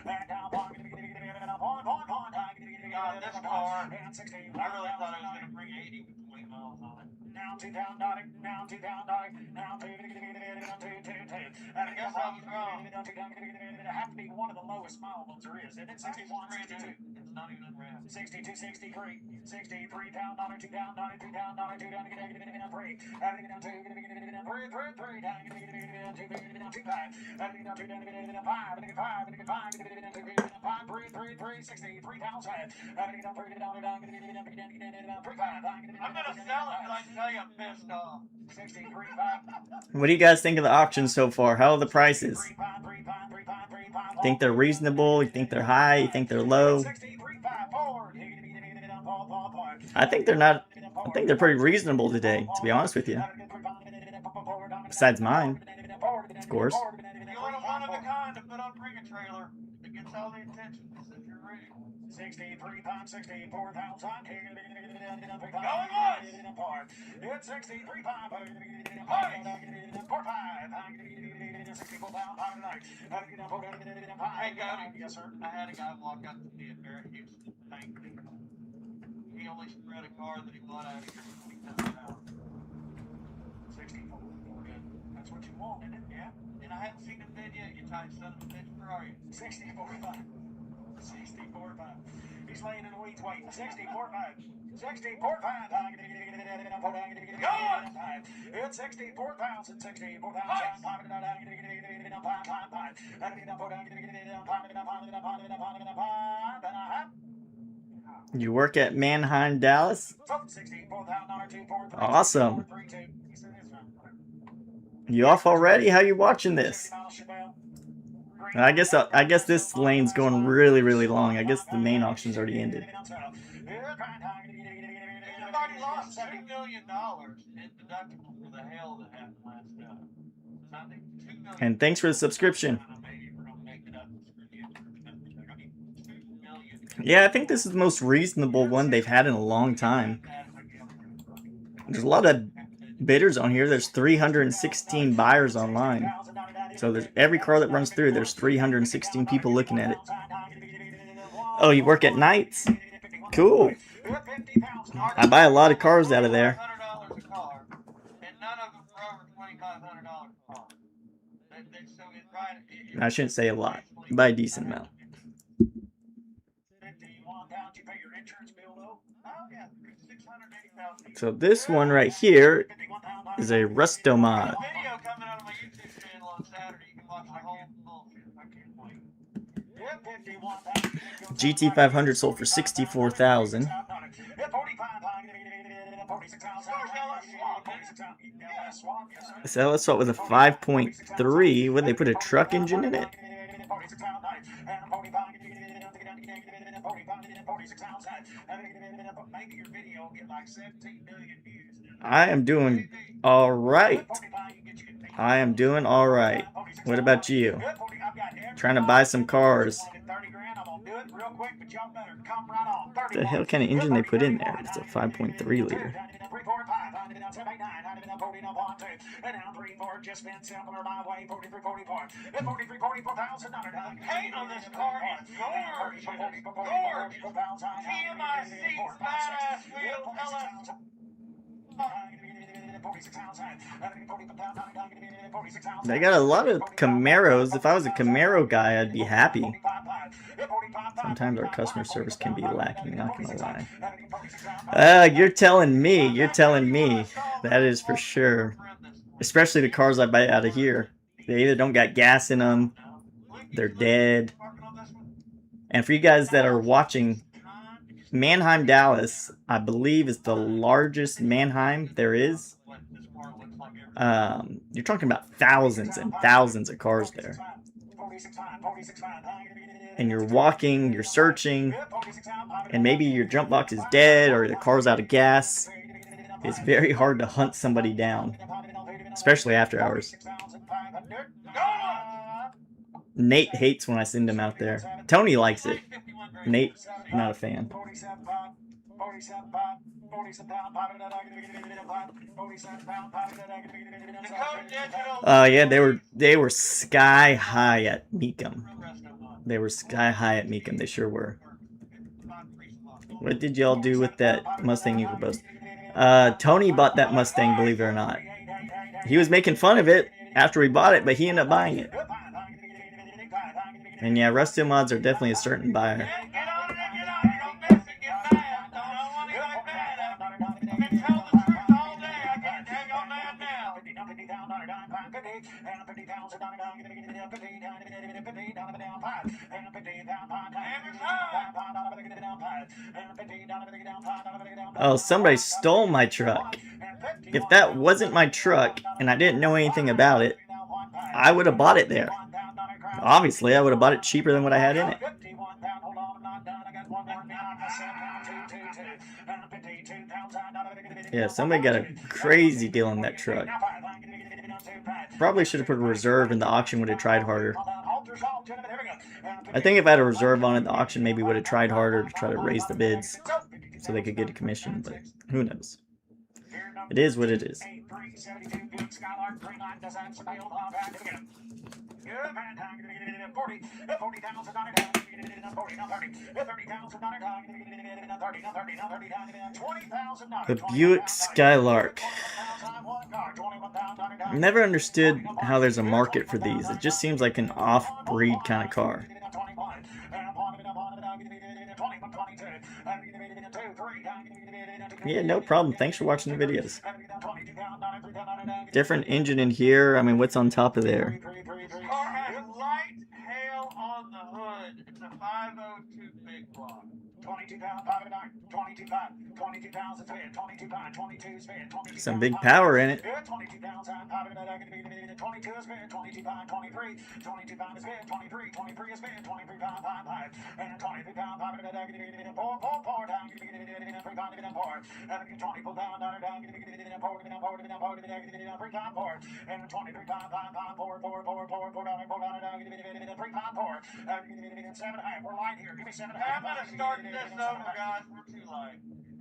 This car, I really thought it was going to bring 80 with 20 miles on it. Now I guess I was wrong. It have to be one of the lowest mile ones there is. And it's 61, 62. It's not even around. 62, 63. 63 pound dollar, 2 pound dollar, 3 pound dollar, 2 down to get down 3. Having it down 2, getting it down 3, 3, 3, down, getting it down 2, getting it down 2, 5. Having it down 2, down to get it down 5, getting it 5, getting it 5, getting it down 2, getting it down 5, 3, 3, 3, 63 pounds high. Having it down 3, get it down, getting it down, getting it down 3, 5. I'm gonna sell it till I tell you I'm pissed off. 63, 5. What do you guys think of the auction so far? How are the prices? Think they're reasonable? You think they're high? You think they're low? I think they're not. I think they're pretty reasonable today, to be honest with you. Besides mine, of course. You want a one of a kind to put on bring a trailer that gets all the attention if you're ready. 63 pounds, 64,000. Going once. It's 63 pounds. Hey, Cody. Yes, sir. I had a guy walk up to me at Barrett Houston. Thank me. He only spread a car that he bought out of here. 64. That's what you want, isn't it? Yeah. And I haven't seen him dead yet, you tight son of a bitch. Where are you? 64.5. 64.5. He's laying in the weeds waiting. 64.5. 64.5. Go on! It's 64,000. 64,000. You work at Mannheim, Dallas? Awesome. You off already? How you watching this? I guess this lane's going really, really long. I guess the main auction's already ended. Everybody lost $2 million in deductible for the hail that happened last Sunday. $2 million. And thanks for the subscription. Yeah, I think this is the most reasonable one they've had in a long time. There's a lot of bidders on here. There's 316 buyers online. So there's every car that runs through, there's 316 people looking at it. Oh, you work at nights? Cool. I buy a lot of cars out of there. I shouldn't say a lot. I buy a decent amount. So this one right here is a Rustomod. GT500 sold for $64,000. So let's start with a 5.3. Would they put a truck engine in it? I am doing all right. I am doing all right. What about you? Trying to buy some cars. What the hell kind of engine they put in there? It's a 5.3 liter. Paint on this car is gorgeous. Gorgeous. TMI seats, badass wheels, LS. They got a lot of Camaros. If I was a Camaro guy, I'd be happy. Sometimes our customer service can be lacking, not gonna lie. You're telling me. You're telling me. That is for sure. Especially the cars I buy out of here. They either don't got gas in them, they're dead. And for you guys that are watching, Mannheim, Dallas, I believe is the largest Mannheim there is. You're talking about thousands and thousands of cars there. And you're walking, you're searching, and maybe your jump box is dead or the car's out of gas. It's very hard to hunt somebody down, especially after hours. Nate hates when I send him out there. Tony likes it. Nate, not a fan. Yeah, they were sky high at Meekum. They were sky high at Meekum. They sure were. What did y'all do with that Mustang Eagle Boost? Tony bought that Mustang, believe it or not. He was making fun of it after we bought it, but he ended up buying it. And yeah, Rust mods are definitely a certain buyer. Oh, somebody stole my truck. If that wasn't my truck and I didn't know anything about it, I would have bought it there. Obviously, I would have bought it cheaper than what I had in it. Yeah, somebody got a crazy deal on that truck. Probably should have put a reserve and the auction would have tried harder. I think if I had a reserve on it, the auction maybe would have tried harder to try to raise the bids so they could get a commission, but who knows. It is what it is. The Buick Skylark. Never understood how there's a market for these. It just seems like an off-breed kind of car. Yeah, no problem. Thanks for watching the videos. Different engine in here. I mean, what's on top of there? Car has light hail on the hood. It's a 502 big block. 22 pound, 509, 22 pound, 22 pounds of spin, 22 pound, 22 spin, 22. Some big power in it. 22 pounds, 22 spin, 22 pound, 23, 22 pound of spin, 23, 23 spin, 23 pound, 5, and 23 pound, 5, 4, down, 3 pound, 4, 24 pound, 4, and 23 pound, 5, 4, 3 pound, 4, 7.5. We're light here. Give me 7.5. I'm gonna start this over, guys. We're too light.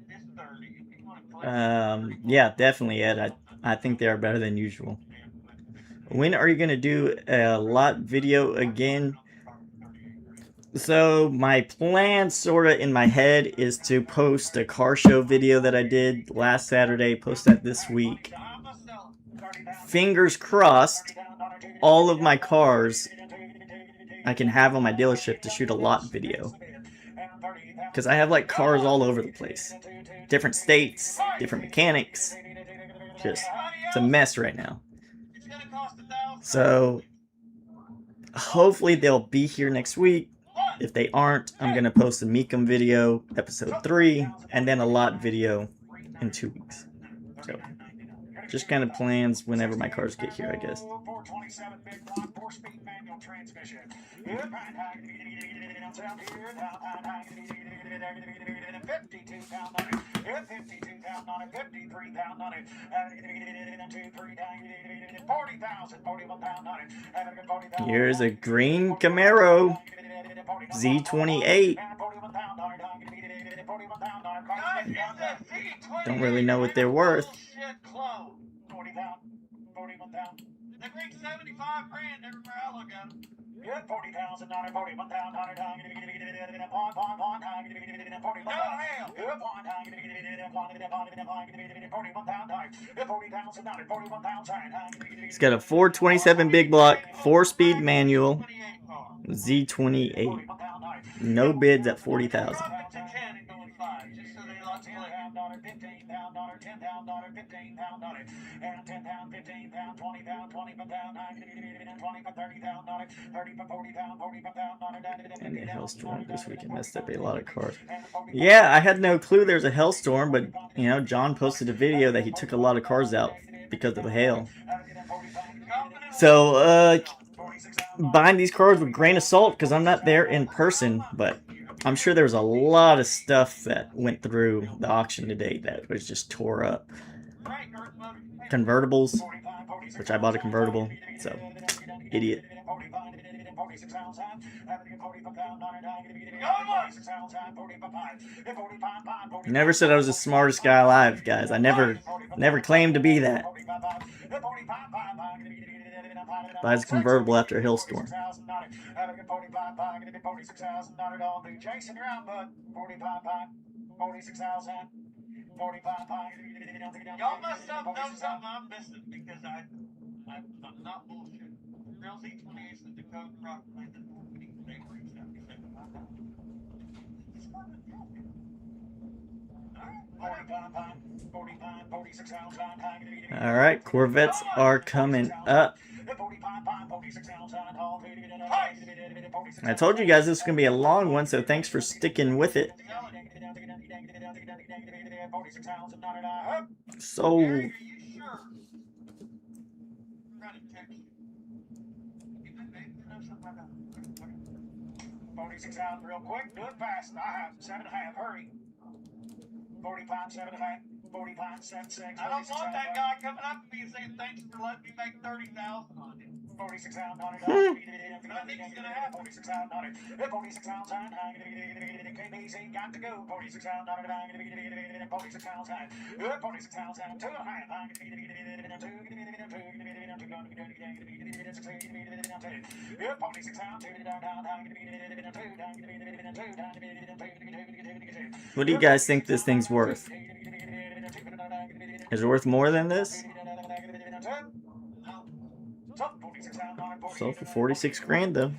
It's 30. Yeah, definitely, Ed. I think they are better than usual. When are you going to do a lot video again? So my plan sort of in my head is to post a car show video that I did last Saturday, post that this week. Fingers crossed, all of my cars I can have on my dealership to shoot a lot video. Because I have like cars all over the place. Different states, different mechanics. Just, it's a mess right now. So, hopefully they'll be here next week. If they aren't, I'm going to post a Meekum video, episode 3, and then a lot video in 2 weeks. So, just kind of plans whenever my cars get here, I guess. Here's a green Camaro Z28. Don't really know what they're worth. They make 75 grand everywhere I look at them. Yeah, 40,000, 41,000, It's got a 427 big block, 4-speed manual, Z28. No bids at 40,000. And the hailstorm this weekend messed up a lot of cars. Yeah, I had no clue there's a hailstorm, but you know, John posted a video that he took a lot of cars out because of the hail. So, buying these cars with a grain of salt because I'm not there in person, but I'm sure there was a lot of stuff that went through the auction today that was just tore up. Convertibles, which I bought a convertible, so idiot. Never said I was the smartest guy alive, guys. I never claimed to be that. Buys a convertible after a hailstorm. Y'all must know something I'm missing because I'm not bullshit. Real Z28 is the code rock land that we need to make 77. It's not a joke. All right, Corvettes are coming up. I told you guys this was going to be a long one, so thanks for sticking with it. So, Are you sure? I'm trying to text you. You know something like that. 46 out real quick. Do it fast. 7.5. Hurry. 45, 7.5. 45, 7.6. I don't want that guy coming up to me and saying thanks for letting me make 30,000 on it. 46 out on it. I think it's gonna happen. 46 out on it. 46 out on it. KBC got to go. 46 out on it. 46 out on it. 46 out on it. 2.5. what do you guys think this thing's worth? Is it worth more than this? So for 46 grand though.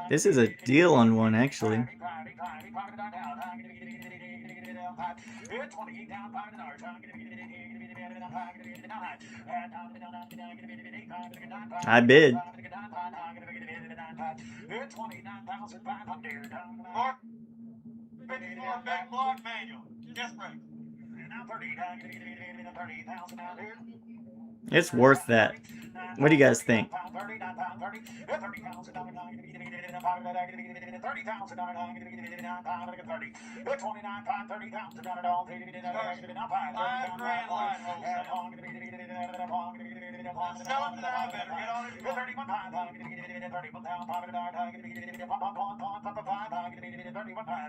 This is a deal on one, actually. I bid. Back block manual. Just right. It's worth that. What do you guys think?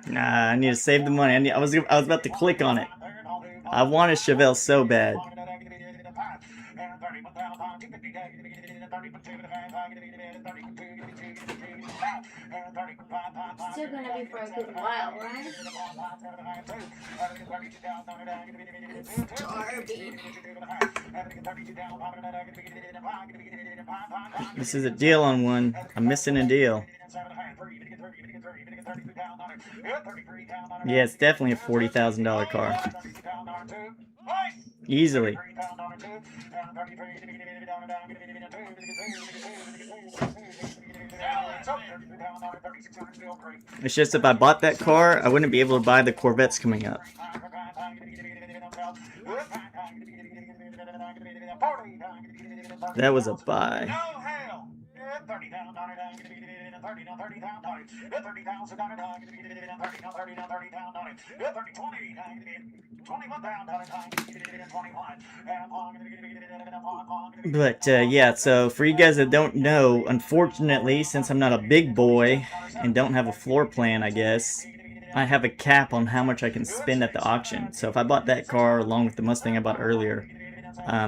Nah, I need to save the money. I was about to click on it. I want a Chevelle so bad. Still gonna be for a good while, right? It's starving. This is a deal on one. I'm missing a deal. Yeah, it's definitely a $40,000 car. Easily. It's just if I bought that car, I wouldn't be able to buy the Corvettes coming up. That was a buy. But yeah, so for you guys that don't know, unfortunately, since I'm not a big boy and don't have a floor plan, I guess, I have a cap on how much I can spend at the auction. So if I bought that car along with the Mustang I bought earlier,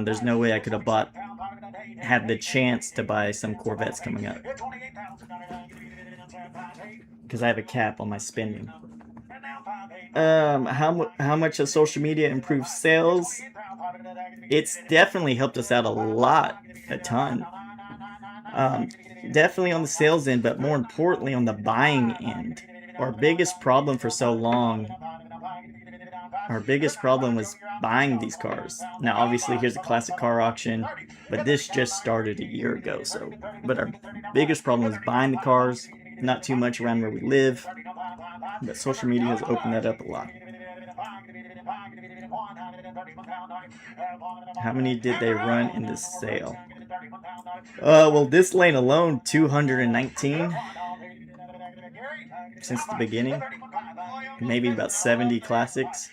there's no way I could have had the chance to buy some Corvettes coming up. Because I have a cap on my spending. How much has social media improved sales? It's definitely helped us out a ton. Definitely on the sales end, but more importantly on the buying end. Our biggest problem for so long, was buying these cars. Now obviously here's a classic car auction, but this just started a year ago, but our biggest problem was buying the cars, not too much around where we live, but social media has opened that up a lot. How many did they run in this sale? Well, this lane alone, 219. since the beginning. Maybe about 70 classics.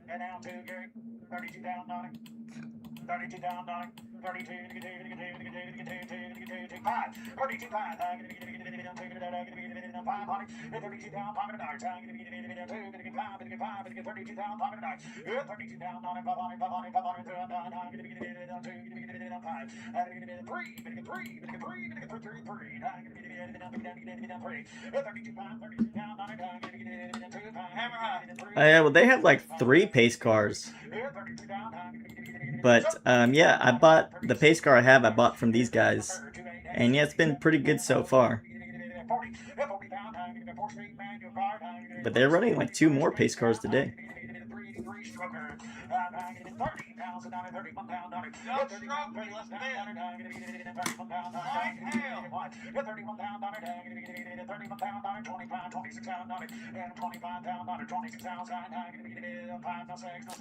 And now two, Gary. 32 down, Donnie. 32 down, Donnie. 32 to get 2 to get 2 to get 2 to get 2 to get 2 to get 2 to 5. 32 5. 5 honey. 32 down, pocket of dollars. 2 to get 5 to get 5 to get 5 to get 32 down, pocket of dollars. 32 down, Donnie. 5 honey. 5 honey. 5 honey. 2 down, 5. 2 to get 5. 3 to get 3 to get 3 to get 3 to get 3 to get 3. 32 5. 32 down, Donnie. 2 to get 2 hammer high. Yeah, well, they have like 3 pace cars. But yeah, I bought the pace car I bought from these guys, and yeah, it's been pretty good so far. But they're running like 2 more pace cars today.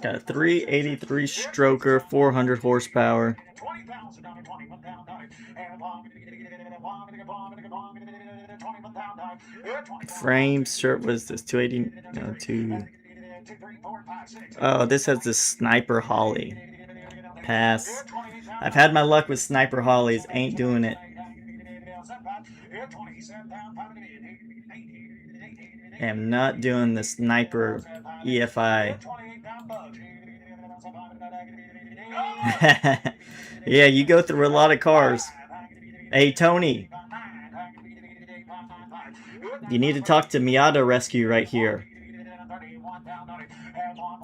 Got a 383 stroker, 400 horsepower. Frame shirt was this 280? No, 2. Oh, this has the Sniper Holly. Pass. I've had my luck with Sniper Hollies. Ain't doing it. Am not doing the Sniper EFI. Yeah, you go through a lot of cars. Hey, Tony. You need to talk to Miata Rescue right here.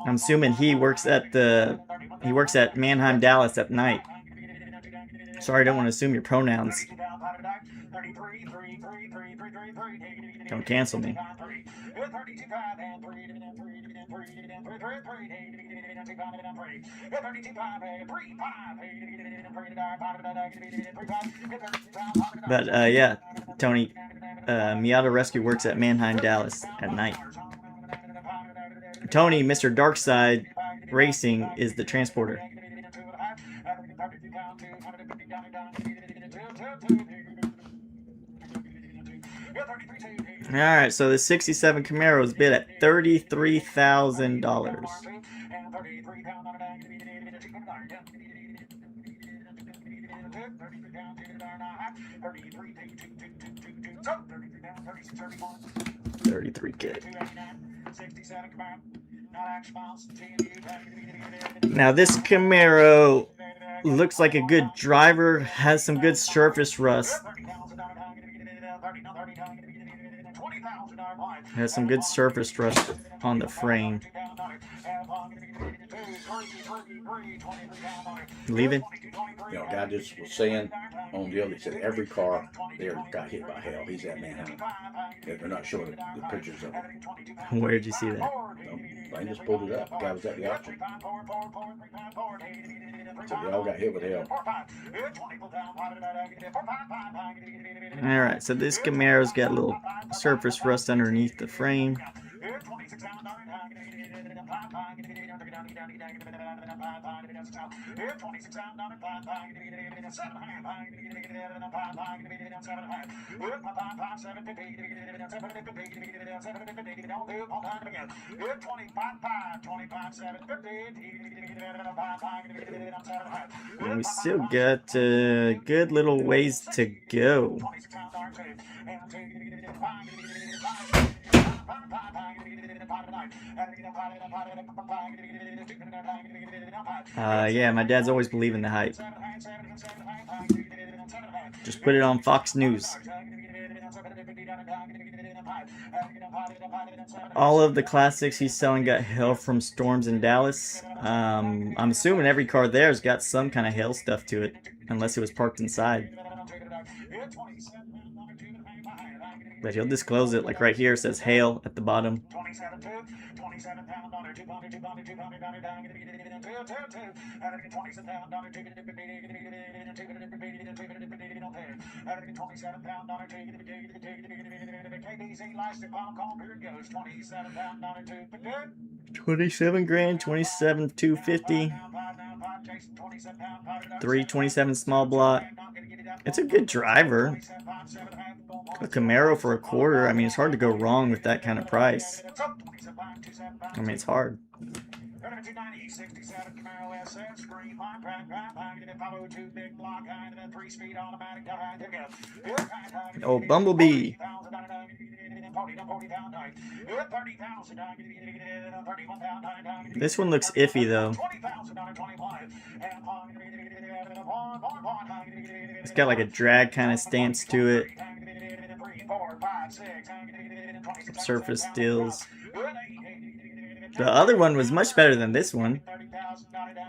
I'm assuming he works at Mannheim, Dallas at night. Sorry, I don't want to assume your pronouns. Don't cancel me. But yeah, Tony, Miata Rescue works at Mannheim, Dallas at night. Tony, Mr. Darkside Racing, is the transporter. Alright, so the 67 Camaro is bid at $33,000. $33K. Now this Camaro looks like a good driver, has some good surface rust. Has some good surface rust on the frame. Leaving? You know, a guy just was saying on the other, he said every car there got hit by hail. He's at Manhattan. They're not showing the pictures of it. Where did you see that? I just pulled it up. The guy was at the auction. So they all got hit with hail. Alright, so this Camaro's got a little surface rust underneath the frame. And we still got a good little ways to go. Yeah, my dad's always believing the hype. Just put it on Fox News. All of the classics he's selling got hail from storms in Dallas. I'm assuming every car there's got some kind of hail stuff to it, unless it was parked inside. But he'll disclose it, like right here it says hail at the bottom. $27,000, $27,250. 327 small block. It's a good driver. A Camaro for a quarter. I mean, it's hard to go wrong with that kind of price. I mean, it's hard. Oh, Bumblebee. This one looks iffy though. It's got like a drag kind of stance to it. Surface stills. The other one was much better than this one.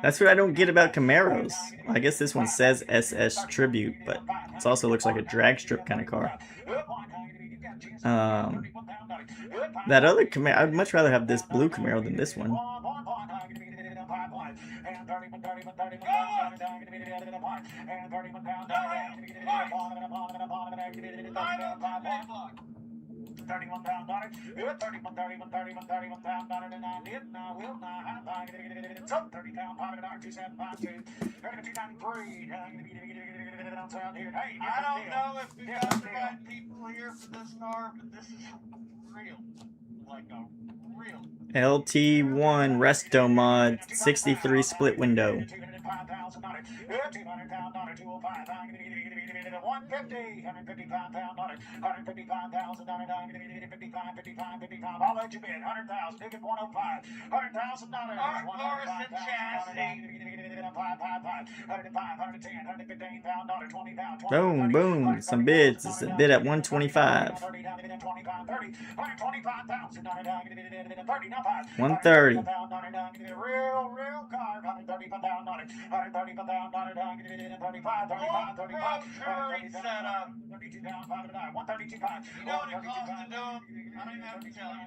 That's what I don't get about Camaros. I guess this one says SS Tribute, but it also looks like a drag strip kind of car. That other Camaro, I'd much rather have this blue Camaro than this one. I don't know if we got the right people here for this car, but this is real. Like a real. LT1 Resto Mod 63 split window. I'll let you bid. $100,000. Take it 105. $100,000. Morrison chassis. Boom, boom. Some bids. It's a bid at 125. 130. Real car. Setup. You know what it costs to do them? I don't even have to tell you.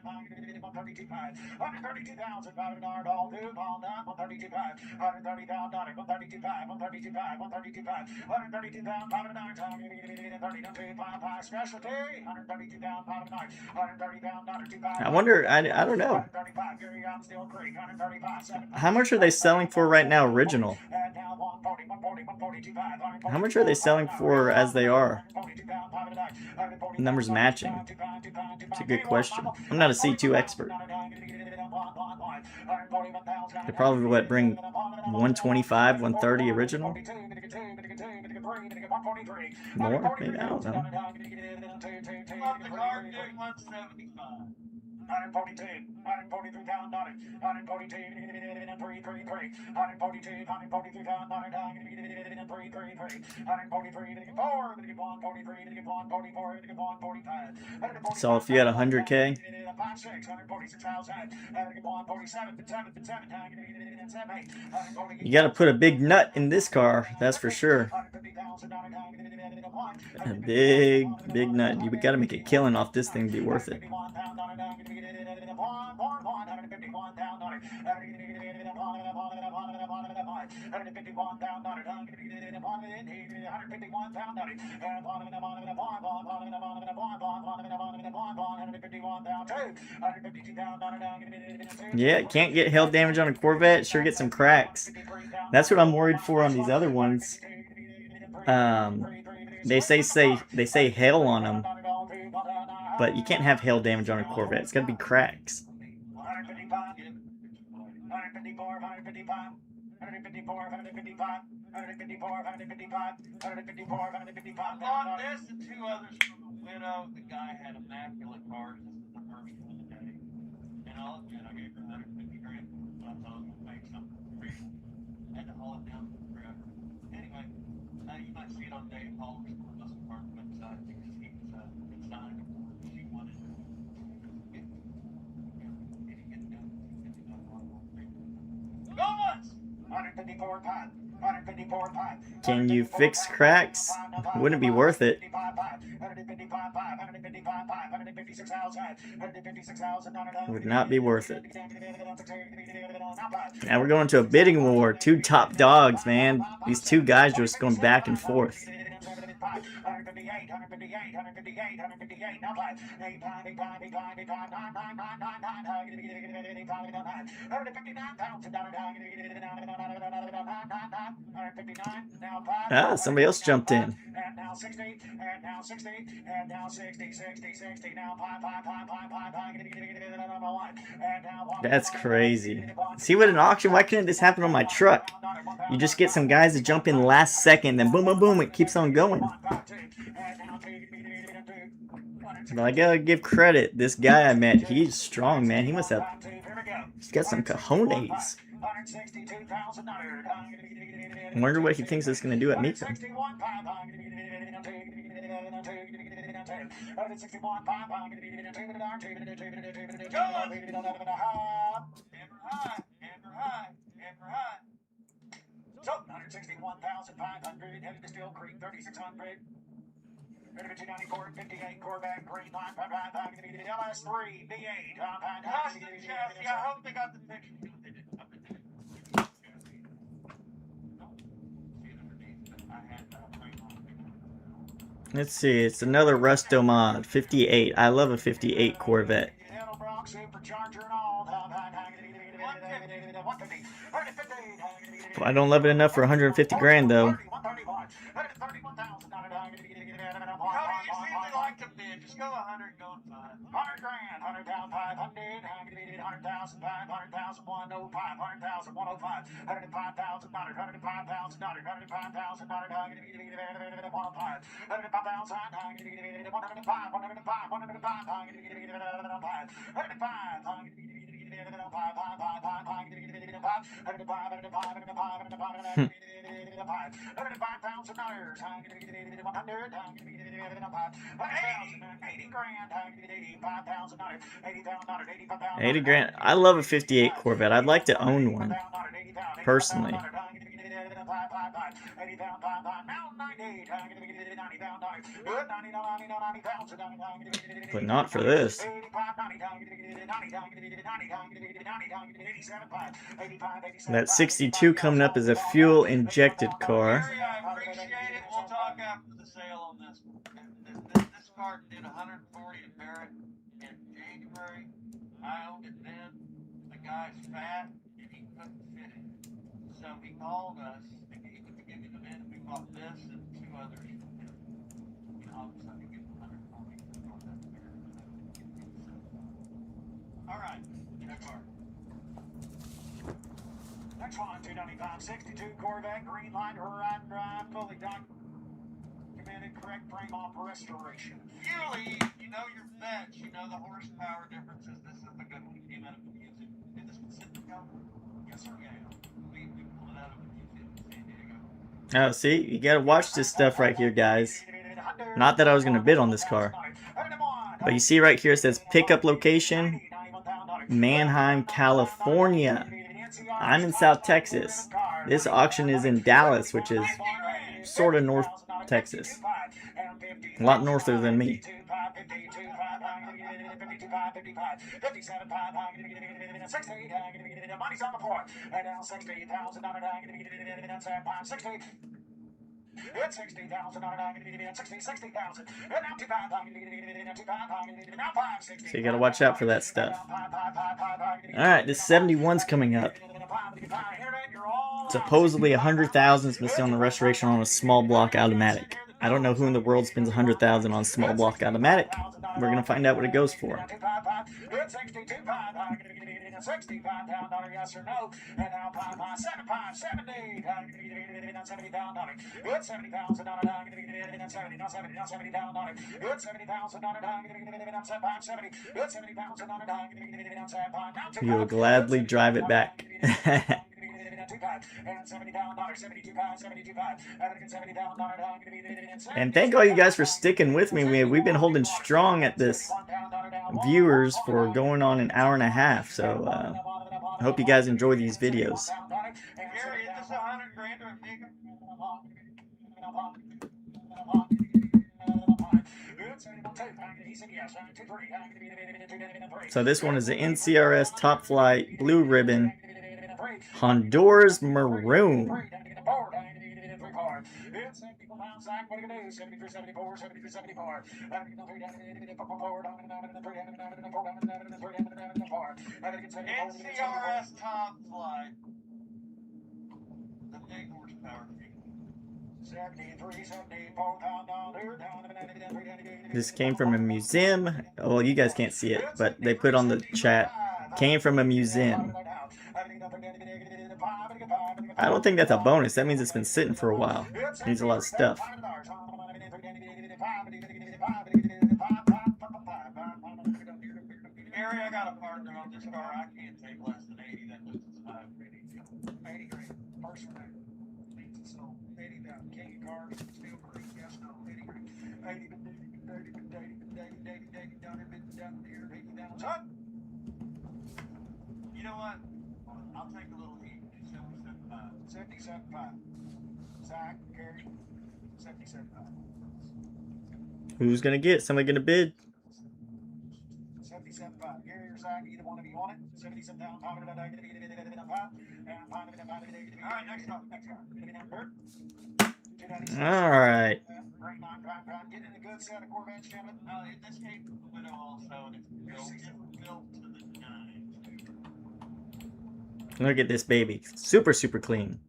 I wonder, I don't know. How much are they selling for right now, original? How much are they selling for as they are? Numbers matching. It's a good question. I'm not a C2 expert. They probably would bring 125, 130 original. More? Maybe, I don't know. The car doing 175. 142, 143 pound dollar, 142, 333, 142, 143 pound dollar, 333, 143, 143, 144, So if you had 100K, you got to put a big nut in this car, that's for sure. A big nut. You got to make a killing off this thing to be worth it. Yeah, can't get hail damage on a Corvette. Sure get some cracks. That's what I'm worried for on these other ones. They say hail on them, but you can't have hail damage on a Corvette. It's got to be cracks. 155. On this and two others from the widow, the guy had immaculate cars. This is the first one of the day. And I gave her 150 grand. So I thought I was going to make something real. I had to haul it down forever. Anyway, you might see it on Dave Hall's muscle car website because he was inside before she wanted to. Go once! 154 pounds. Can you fix cracks? Wouldn't it be worth it? Would not be worth it. Now we're going to a bidding war. Two top dogs, man. These two guys are just going back and forth. 158, 158, 158, 158, now play. 159,000. Ah, somebody else jumped in. And now 60, and now 60, and now 60, 60, 60, now 5, 5, 5, 5, 5, 5, and now 1. That's crazy. See, with an auction, why couldn't this happen on my truck? You just get some guys to jump in last second, then boom, boom, boom, it keeps on going. But I gotta give credit. This guy I met, he's strong, man. He must have. He's got some cojones. I wonder what he thinks it's gonna do at meeting. So, 161,500, headed to Steel Creek, 3,600. Ready to 294, 58, Corvette, green line, LS3, V8, I hope they got the picture. Let's see, it's another Rusto mod, 58. I love a 58 Corvette. I don't love it enough for 150 grand though. How do you seem to like to bid? Just go 100, go 5. 100 grand, 100,000, 500, 100,000, 500,000, 105, 100,000, 105, 105,000, 105,000, 105,000, 105, 80 grand. I love a 58 Corvette. I'd like to own one, personally. But not for this. That 62 coming up is a fuel injected car. Gary, I appreciate it. We'll talk after the sale on this one. This car did 140 to Barrett in January. I owned it then. The guy's fat and he couldn't fit it. So he called us and he would give me the bid. We bought this and 2 others. You know, obviously I could get 140 for that Barrett. All right, next car. Next one, 295, 62 Corvette, green line, right drive, fully documented, correct frame off restoration. Usually, you know your vets, you know the horsepower differences. This is the good one. You came out of the music. Did this one sit in the car? Yes, sir. Yeah. We pulled it out of the music in San Diego. Oh, see? You gotta watch this stuff right here, guys. Not that I was gonna bid on this car. But you see right here, it says pickup location, Manheim, California. I'm in South Texas. This auction is in Dallas, which is sort of North Texas. A lot norther than me. It's 60,000, 60,000. So you gotta watch out for that stuff. Alright, this 71's coming up. Supposedly 100,000's been on the restoration on a small block automatic. I don't know who in the world spends 100,000 on small block automatic. We're gonna find out what it goes for. It's 65, $65 yes or no. And now 75, 70, $70,000. It's $70,000. It's $70,000. It's $70,000. You'll gladly drive it back. And thank all you guys for sticking with me. We've been holding strong at this viewers for going on an hour and a half. So I hope you guys enjoy these videos. Gary, is this 100 grand or a nigga? So this one is the NCRS Top Flight Blue Ribbon Honduras Maroon. NCRS Top Flight. The big horsepower. power key. This came from a museum. Well, you guys can't see it, but they put on the chat. Came from a museum. I don't think that's a bonus. That means it's been sitting for a while. Needs a lot of stuff. Gary, I got a partner on this car. I can't take less than 80. That was 80 grand. First one. So 80 down. King of cars. Steel creek. Yes, no. 80 grand. 80 down here. 80 down. Son. You know what? I'll take a little heat. 77.5. 77.5. Zach, Gary. 77.5. Who's gonna get? Somebody gonna bid? 77.5. Gary or Zach, either one of you on it. 77,500. All right, next car. All right. Getting a good set of Corvettes, gentlemen. This came from the widow also, and it's built to the nines. Look at this baby. Super, super clean.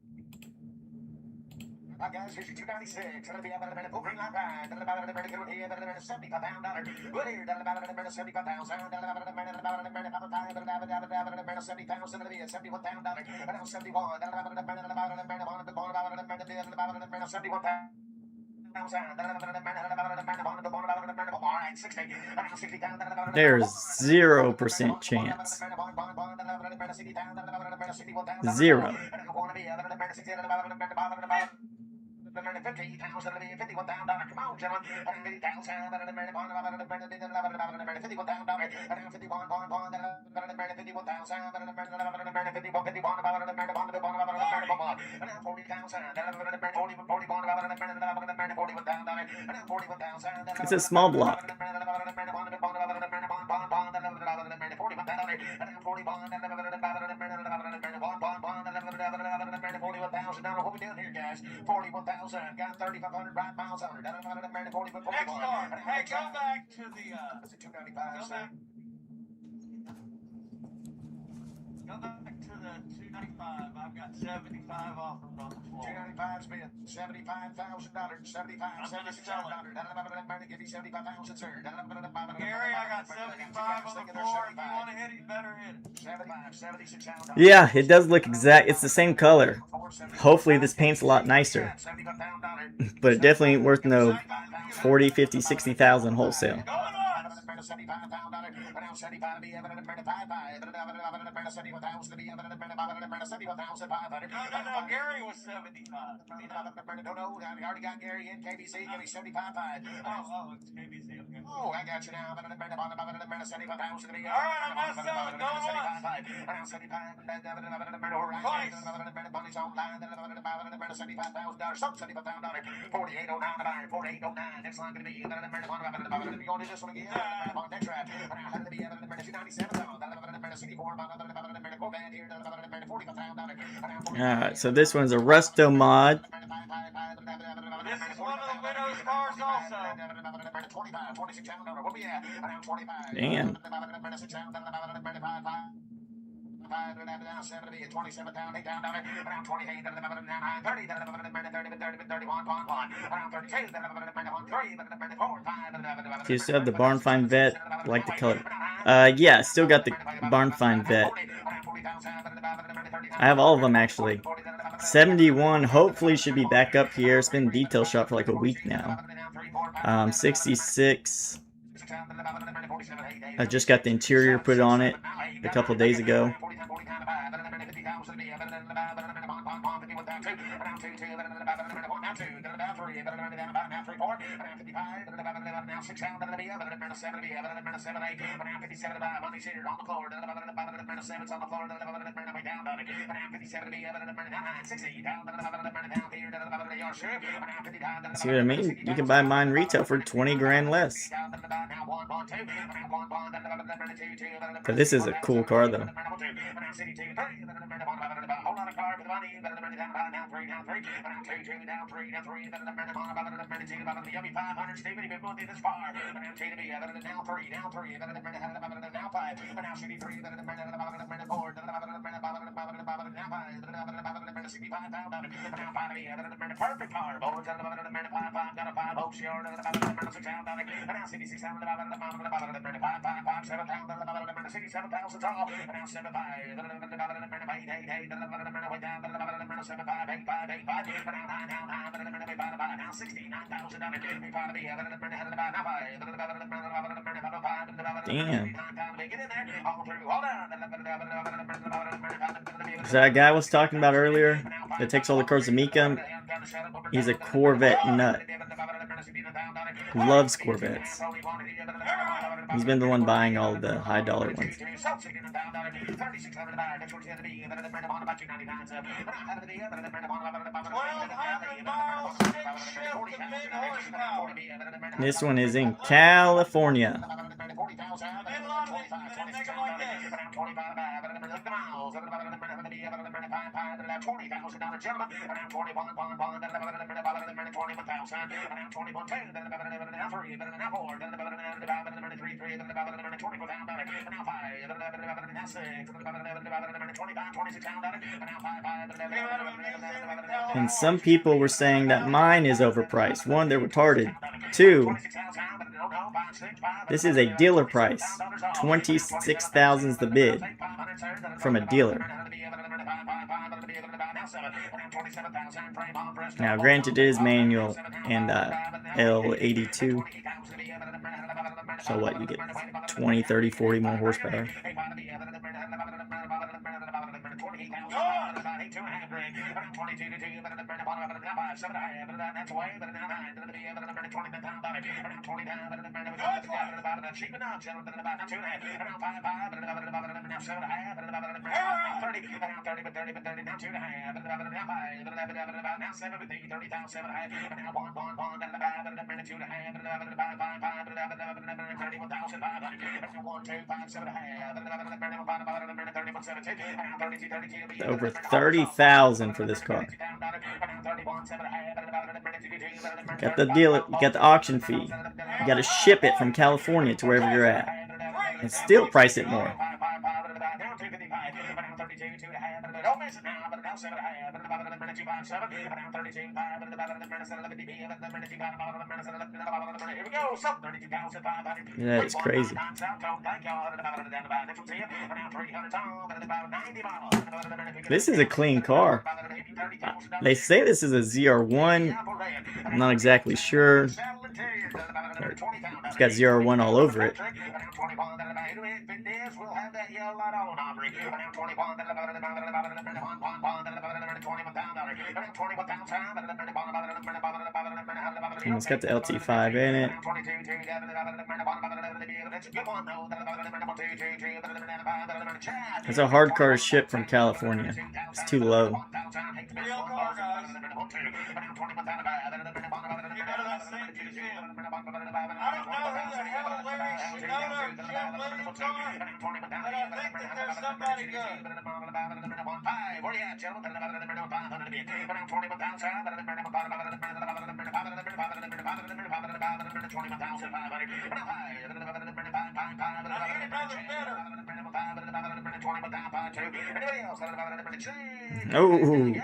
Guys, here's your 296. It'll be about a minute. Green line ride. It'll about a minute. It'll be about a minute. $75,000. What here? It'll about a minute. $75,000. It'll about a minute. It'll about a minute. $70,000. It'll be at $71,000. Around 71. It'll about a minute. About a minute. About a minute. About a minute. 71,000. There's 0% chance. Zero. $50,000, $51,000. Come on, gentlemen. It's a small block. What we doing here, guys? 41,000. Got 3,500 ride miles on it. Next car. Hey, go back to the. Go back to the 295. I've got 75 offered on the floor. 295's been $75,000. $75,000. Give you 75,000, sir. Gary, I got 75 on the floor. If you want to hit it, you better hit it. 76,000. Yeah, it does look exact. It's the same color. Hopefully this paint's a lot nicer. But it definitely ain't worth no 40, 50, 60,000 wholesale. No, Gary was 75. No, I already got Gary in KBC. Give me 75. Oh, it's KBC. Okay. Oh, I got you now. All right, I'm not selling. Go Alright, so this one's a Rusto mod. This is one of the widow's cars also. Damn. Do you still have the barn find vet? I like the color. Yeah, still got the barn find vet. I have all of them actually. 71 hopefully should be back up here. It's been detail shop for like a week now. 66. I just got the interior put on it a couple days ago. See what I mean? You can buy mine retail for 20 grand less. But this is a cool car though. Perfect car, boys. Got a 5 Oaks yard, $6 now 66 down the bottom of the bottom of the bottom of the 5 7 down the bottom of the 67,000 tall, now 7 5 8 8 7 5 8 5 8 5 now 69,000 Damn. So that guy I was talking about earlier that takes all the cars to Mika, he's a Corvette nut. Loves Corvettes. He's been the one buying all the high dollar ones. This one is in California. And some people were saying that mine is overpriced. One, they're retarded. Two, this is a dealer price. $26,000 is the bid from a dealer. Now, granted, it is manual and L82. So what, you get 20, 30, 40 more horsepower. Over $30,000 for this car. Got the dealer, you got the auction fee. You got to ship it from California to wherever you're at, and still price it more. That is crazy. This is a clean car. They say this is a ZR1. I'm not exactly sure. It's got ZR1 all over it. And it's got the LT5 in it. It's a hard car to ship from California. It's too low. Oh,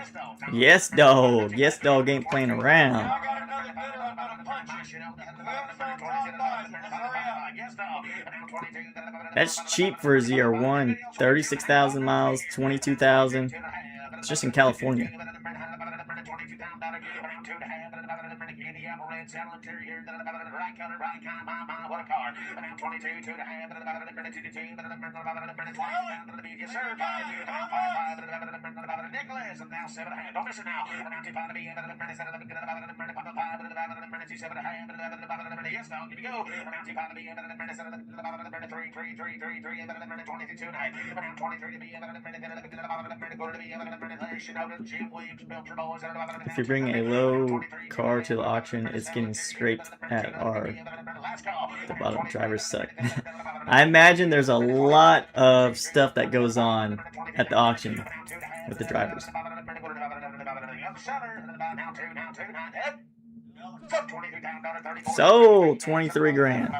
yes, dog. Yes, dog ain't playing around. That's cheap for a ZR1. 36,000 miles, 22,000. It's just in California. If you bring a low car to the auction, it's getting scraped at the bottom. Drivers suck. I imagine there's a lot of stuff that goes on at the auction with the drivers. So 23 grand.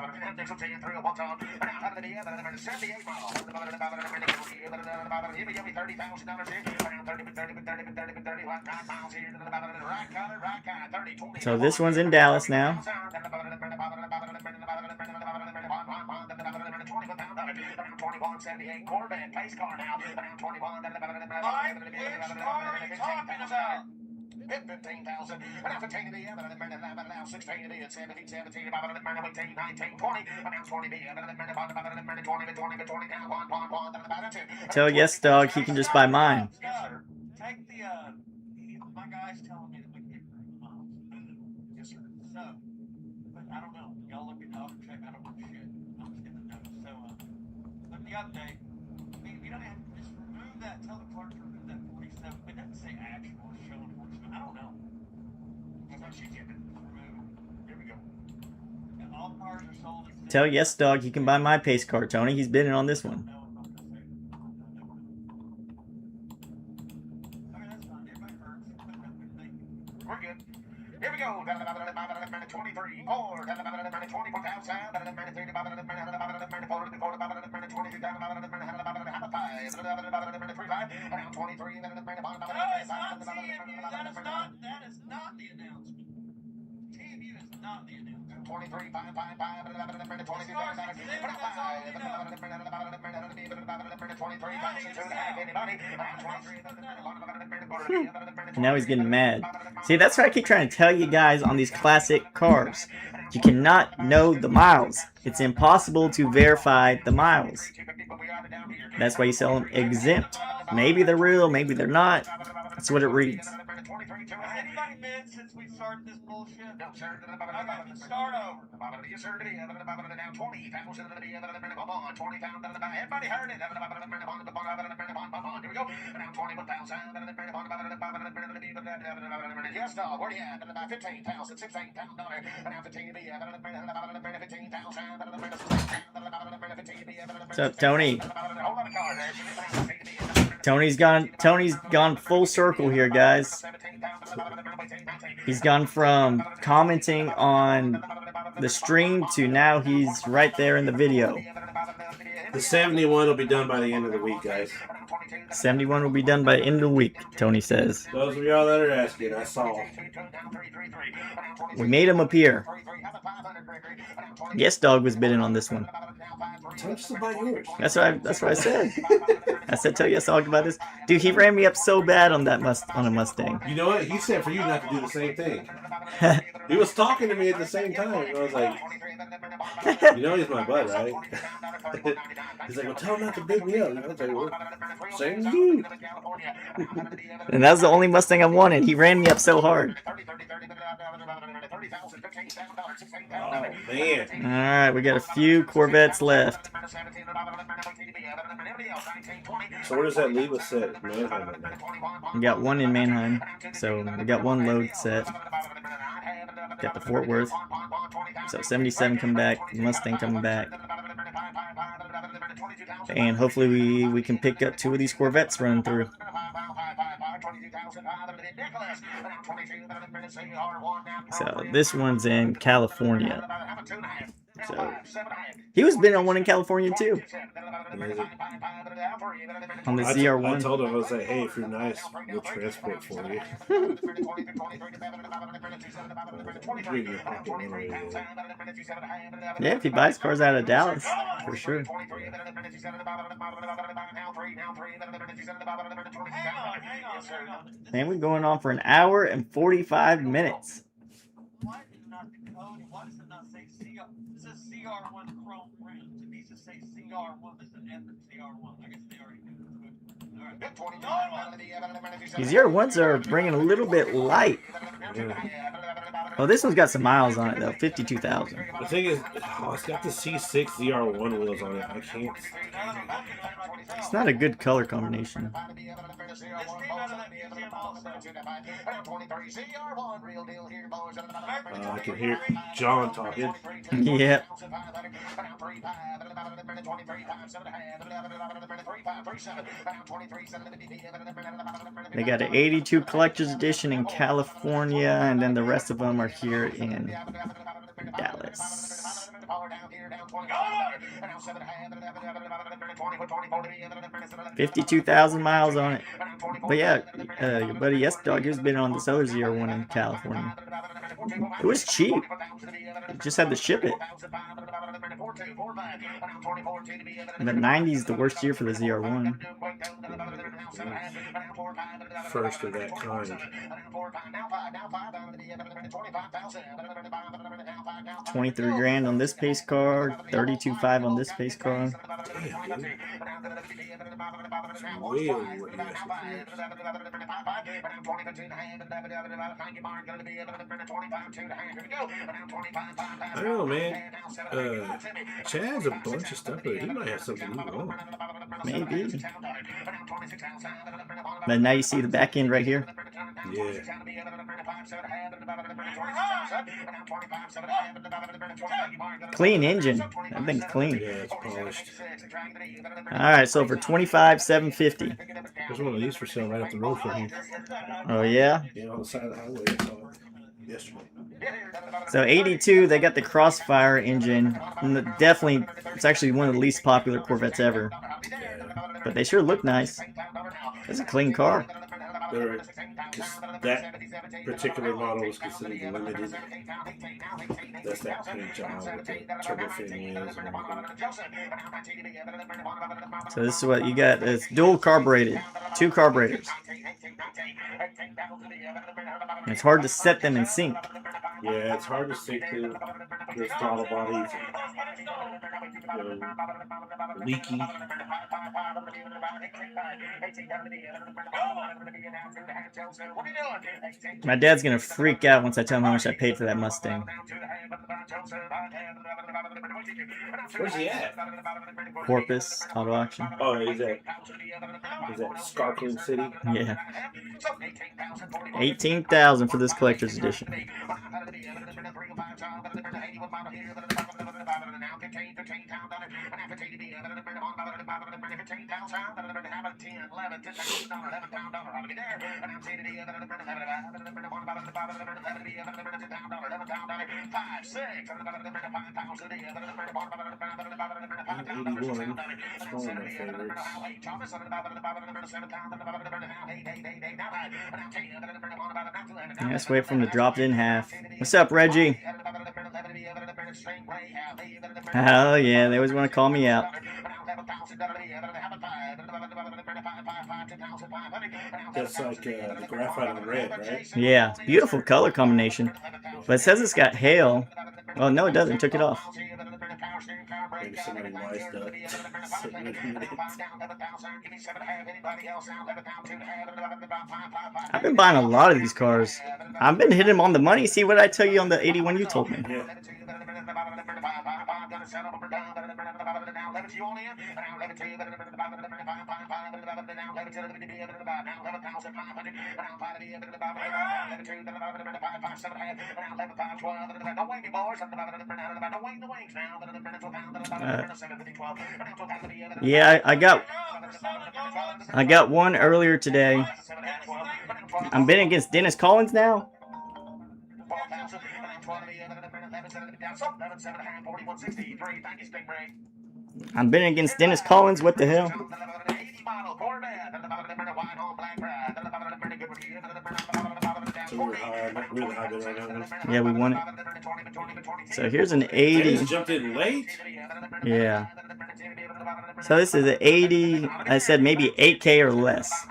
So this one's in Dallas now. Corvette pace car now. Mike, which car are you talking about? 15,000, and now 15 to the end, and now 16 to the end, 17, 17, 18, 19, 20, and now 20 to the end, and 20, now 1, Tell Yes Dog he can just buy mine. Take the, my guy's telling me that we can't bring them off. Yes, sir. So, but I don't know. Y'all look it up and check. I don't know shit. I'm just gonna know. So, but the update, we don't have to just remove that. Tell the clerk to remove that 47. It doesn't say actual. It's showing 47. I don't know. That's what she's getting. Remove. Here we go. And all cars are sold. Tell Yes Dog he can buy my pace car, Tony. He's bidding on this one. No, I'm not gonna say it. Okay, that's fine. Everybody hurts. Thank you. We're good. Here we go. 23, 4, 24 outside, 23, That is not the announcement. TMU is not the announcement. 23, 5, 5, 5, 22, Now he's getting mad. See, that's what I keep trying to tell you guys on these classic cars. You cannot know the miles. It's impossible to verify the miles. That's why you sell them exempt. Maybe they're real, maybe they're not. That's what it reads. Has anybody been since we started this bullshit? No, sir. Okay, start over. Yes, sir. Now 20,000. Everybody heard it. Here we go. Now 21,000. Yes, dog. Where you at? 15,000. $16,000. Now 15 to be 15,000. What's up, Tony? Hold on a car there. Tony's gone full circle here, guys. He's gone from commenting on the stream to now he's right there in the video. The 71 will be done by the end of the week, guys. 71 will be done by the end of the week, Tony says. Those of y'all that are asking, I saw. We made him appear. Yes Dog was bidding on this one. Tell us about yours. That's what I said. I said, tell Yes Dog about this. Dude, he ran me up so bad on that on a Mustang. You know what? He said for you not to do the same thing. He was talking to me at the same time. And I was like, you know he's my bud, right? He's like, well, tell him not to bid me up. And I was like, well, same as you. And that was the only Mustang I wanted. He ran me up so hard. Oh, man. Alright, we got a few Corvettes left. So where does that leave us at Manheim right now? We got one in Manheim. So we got one load set. Got the Fort Worth. So 77 come back, Mustang coming back. And hopefully we can pick up 2 of these Corvettes running through. So this one's in California. So he was bidding on one in California too. On the ZR1. I told him, I was like, hey, if you're nice, we'll transport for you. Yeah, if he buys cars out of Dallas, for sure. Man, we're going on for an hour and 45 minutes. Why is it not the code? Why does it not say CR? It says CR1 chrome rims. It needs to say CR1. There's an F in CR1. I guess they already do it. These ZR1s are bringing a little bit light. Well, this one's got some miles on it, though. 52,000. The thing is, it's got the C6 ZR1 wheels on it. I can't. It's not a good color combination. I can hear John talking. Yep. They got an 82 collector's edition in California, and then the rest of them are here in Dallas. 52,000 miles on it. But yeah, your buddy S-Dog has been on this other ZR1 in California. It was cheap. You just had to ship it. And the 90s the worst year for the ZR1. First of that kind. 23 grand on this pace car, 32.5 on this pace car. Damn, dude. Way over what you asked I don't know, man. Chad's a bunch of stuff, but he might have something you want. Maybe. But now you see the back end right here. Yeah. Clean engine. That thing's clean. Yeah, it's polished. Alright, so for $25,750. There's one of these for sale right up the road from here. Oh yeah? Yeah, on the side of the highway. I saw it yesterday. So 82, they got the Crossfire engine. And definitely, it's actually one of the least popular Corvettes ever. But they sure look nice. It's a clean car. That particular model was considered limited. That's that paint job with the turbofan wheels and everything. So this is what you got. It's dual carbureted. 2 carburetors. And it's hard to set them in sync. Yeah, it's hard to sync to the throttle bodies. Leaky. My dad's gonna freak out once I tell him how much I paid for that Mustang. Where's he at? Corpus Auto Auction. Oh, is that Sparkling City? Yeah. 18,000 for this collector's edition. Let's wait for him to drop it in half. What's up, Reggie? Oh yeah, they always want to call me out. That's like the graphite and the red, right? Yeah, beautiful color combination. But it says it's got hail. Oh no, it doesn't. Took it off. Maybe somebody wised up. I've been buying a lot of these cars. I've been hitting them on the money. See what I tell you on the 81 you told me. Yeah. Yeah, I got one earlier today. I'm bidding against Dennis Collins now. I'm bidding against Dennis Collins. What the hell? Yeah, we won it. So here's an 80. Dennis jumped in late? Yeah. So this is an 80. I said maybe 8K or less.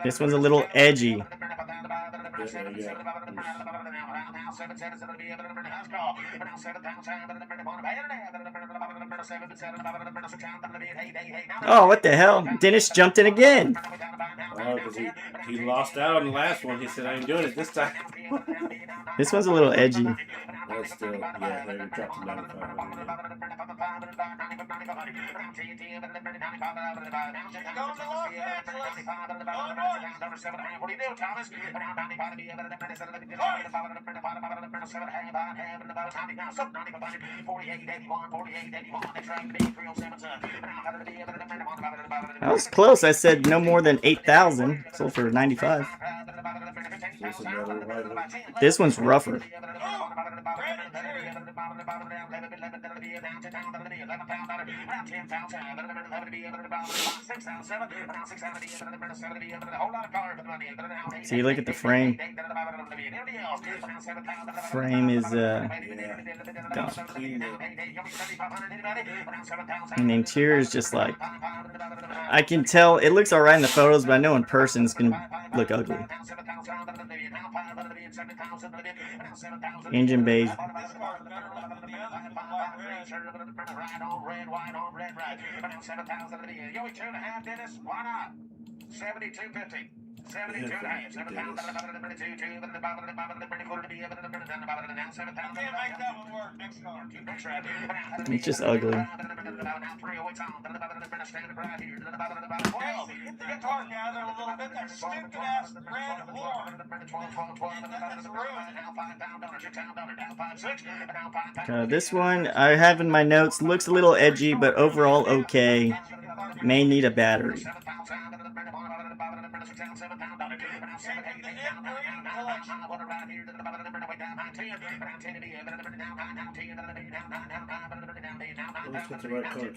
This one's a little edgy. Oh, what the hell? Dennis jumped in again. Oh, because he lost out on the last one. He said, I ain't doing it this time. This one's a little edgy. That's still, yeah, they dropped to 9,500. I was close. I said no more than 8,000. Sold for 95. This is another white one. This one's rougher. See, look at the frame. Frame is gone. And the interior is just like, I can tell it looks alright in the photos, but I know in person it's gonna look ugly. Engine bays. It's just ugly. This one I have in my notes looks a little edgy, but overall okay. May need a battery. Let's get the right color to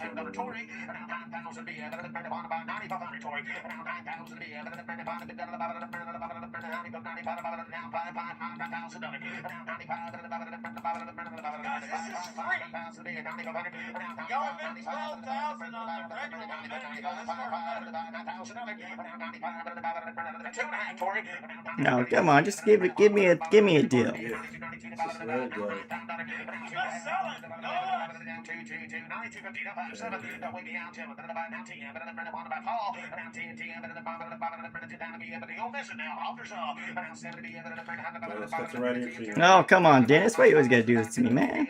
No, come on, just give me a deal. Oh, come on, Dennis, why you always gotta do this to me, man?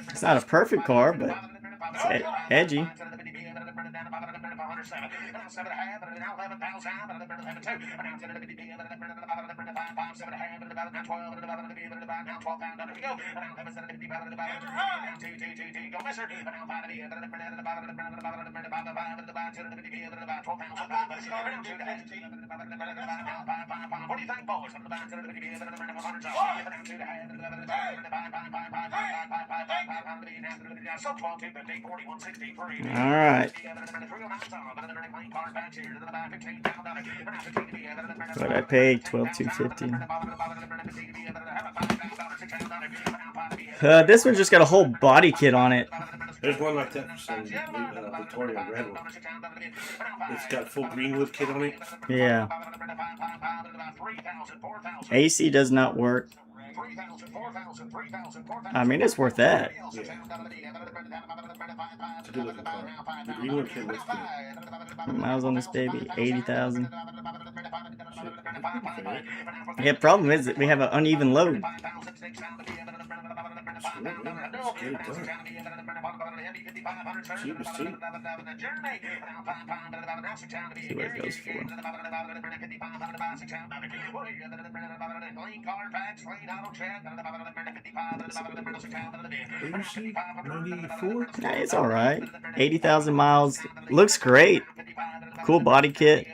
It's not a perfect car, but it's edgy. What do you think, boys? Alright. What I paid, $12,250. This one's just got a whole body kit on it. There's one like that for some Victoria red one. It's got full Greenwood kit on it. Yeah. AC does not work. I mean, it's worth that. Yeah. It's a good looking car. The Greenwood kit looks good. Miles on this baby, 80,000. Yeah, problem is that we have an uneven load. Cheap is cheap. See what it goes for. Nah, it's alright. 80,000 miles. Looks great. Cool body kit.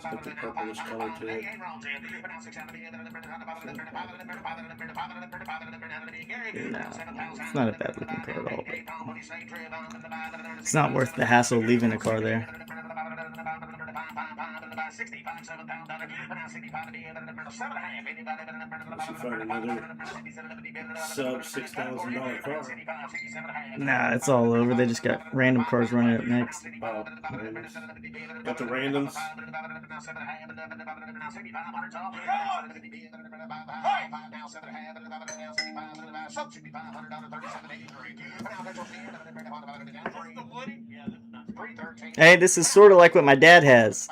Got the purplish color to it. No, it's not a bad looking car at all. It's not worth the hassle leaving the car there. Unless you find another sub $6,000 car. Nah, it's all over. They just got random cars running up next. Got the randoms. Hey, this is sort of like what my dad has.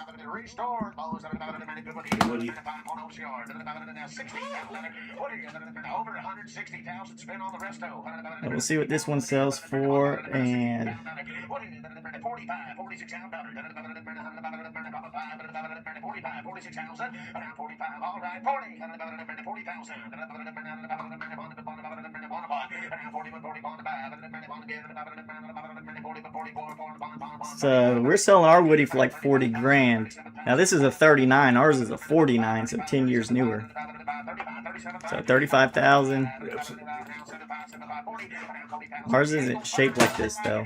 Over 160,000 spent on the resto. And we'll see what this one sells for. And 45, 46 $46,000. 45, all right, 40, 40,000. so we're selling our Woody for like 40 grand. Now this is a 39, ours is a 49, so 10 years newer. So 35,000. Ours isn't shaped like this though.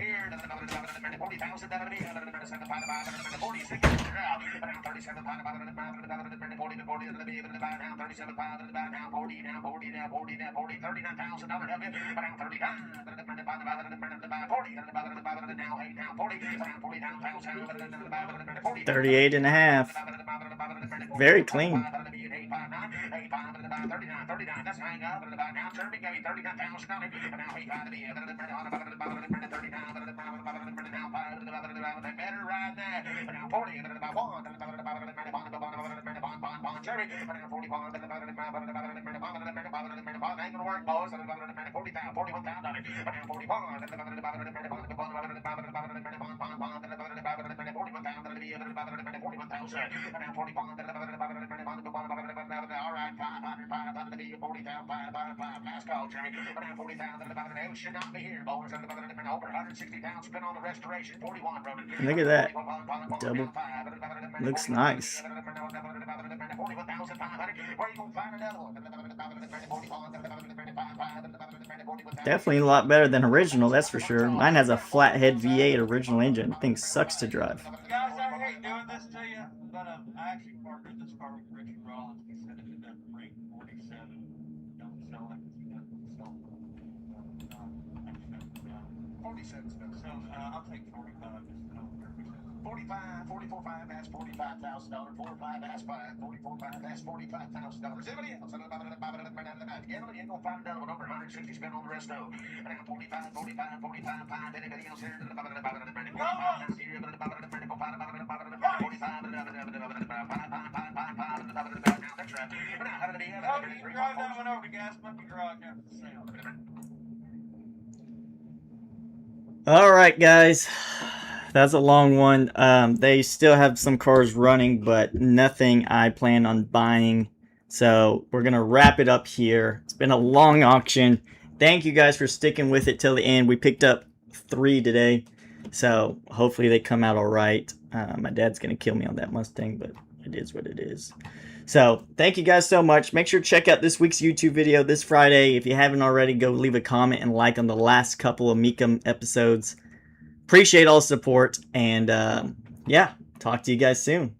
$38.5. Very clean. Look at that. Double. Looks nice. Definitely a lot better than original, that's for sure. Mine has a flathead V8 original engine. Thing sucks to drive. Guys, I hate doing this to you, but I actually partnered this car with Richard Rollins. He said if it doesn't break 47, don't sell it. He doesn't sell it. 47 still. So I'll take 45. 45, 44, 5, that's $45,000. 45, that's 5, 44, 5, that's $45,000. Anybody else? You ain't gonna find another one over 160 spent on the resto. 45, 45, 45, 5. Anybody else here? You drive that one over to Gas Monkey Garage after the sale. All right, guys. That's a long one. They still have some cars running, but nothing I plan on buying. So we're going to wrap it up here. It's been a long auction. Thank you guys for sticking with it till the end. We picked up 3 today. So hopefully they come out all right. My dad's going to kill me on that Mustang, but it is what it is. So thank you guys so much. Make sure to check out this week's YouTube video this Friday. If you haven't already, go leave a comment and like on the last couple of Meekum episodes. Appreciate all the support, and yeah, talk to you guys soon.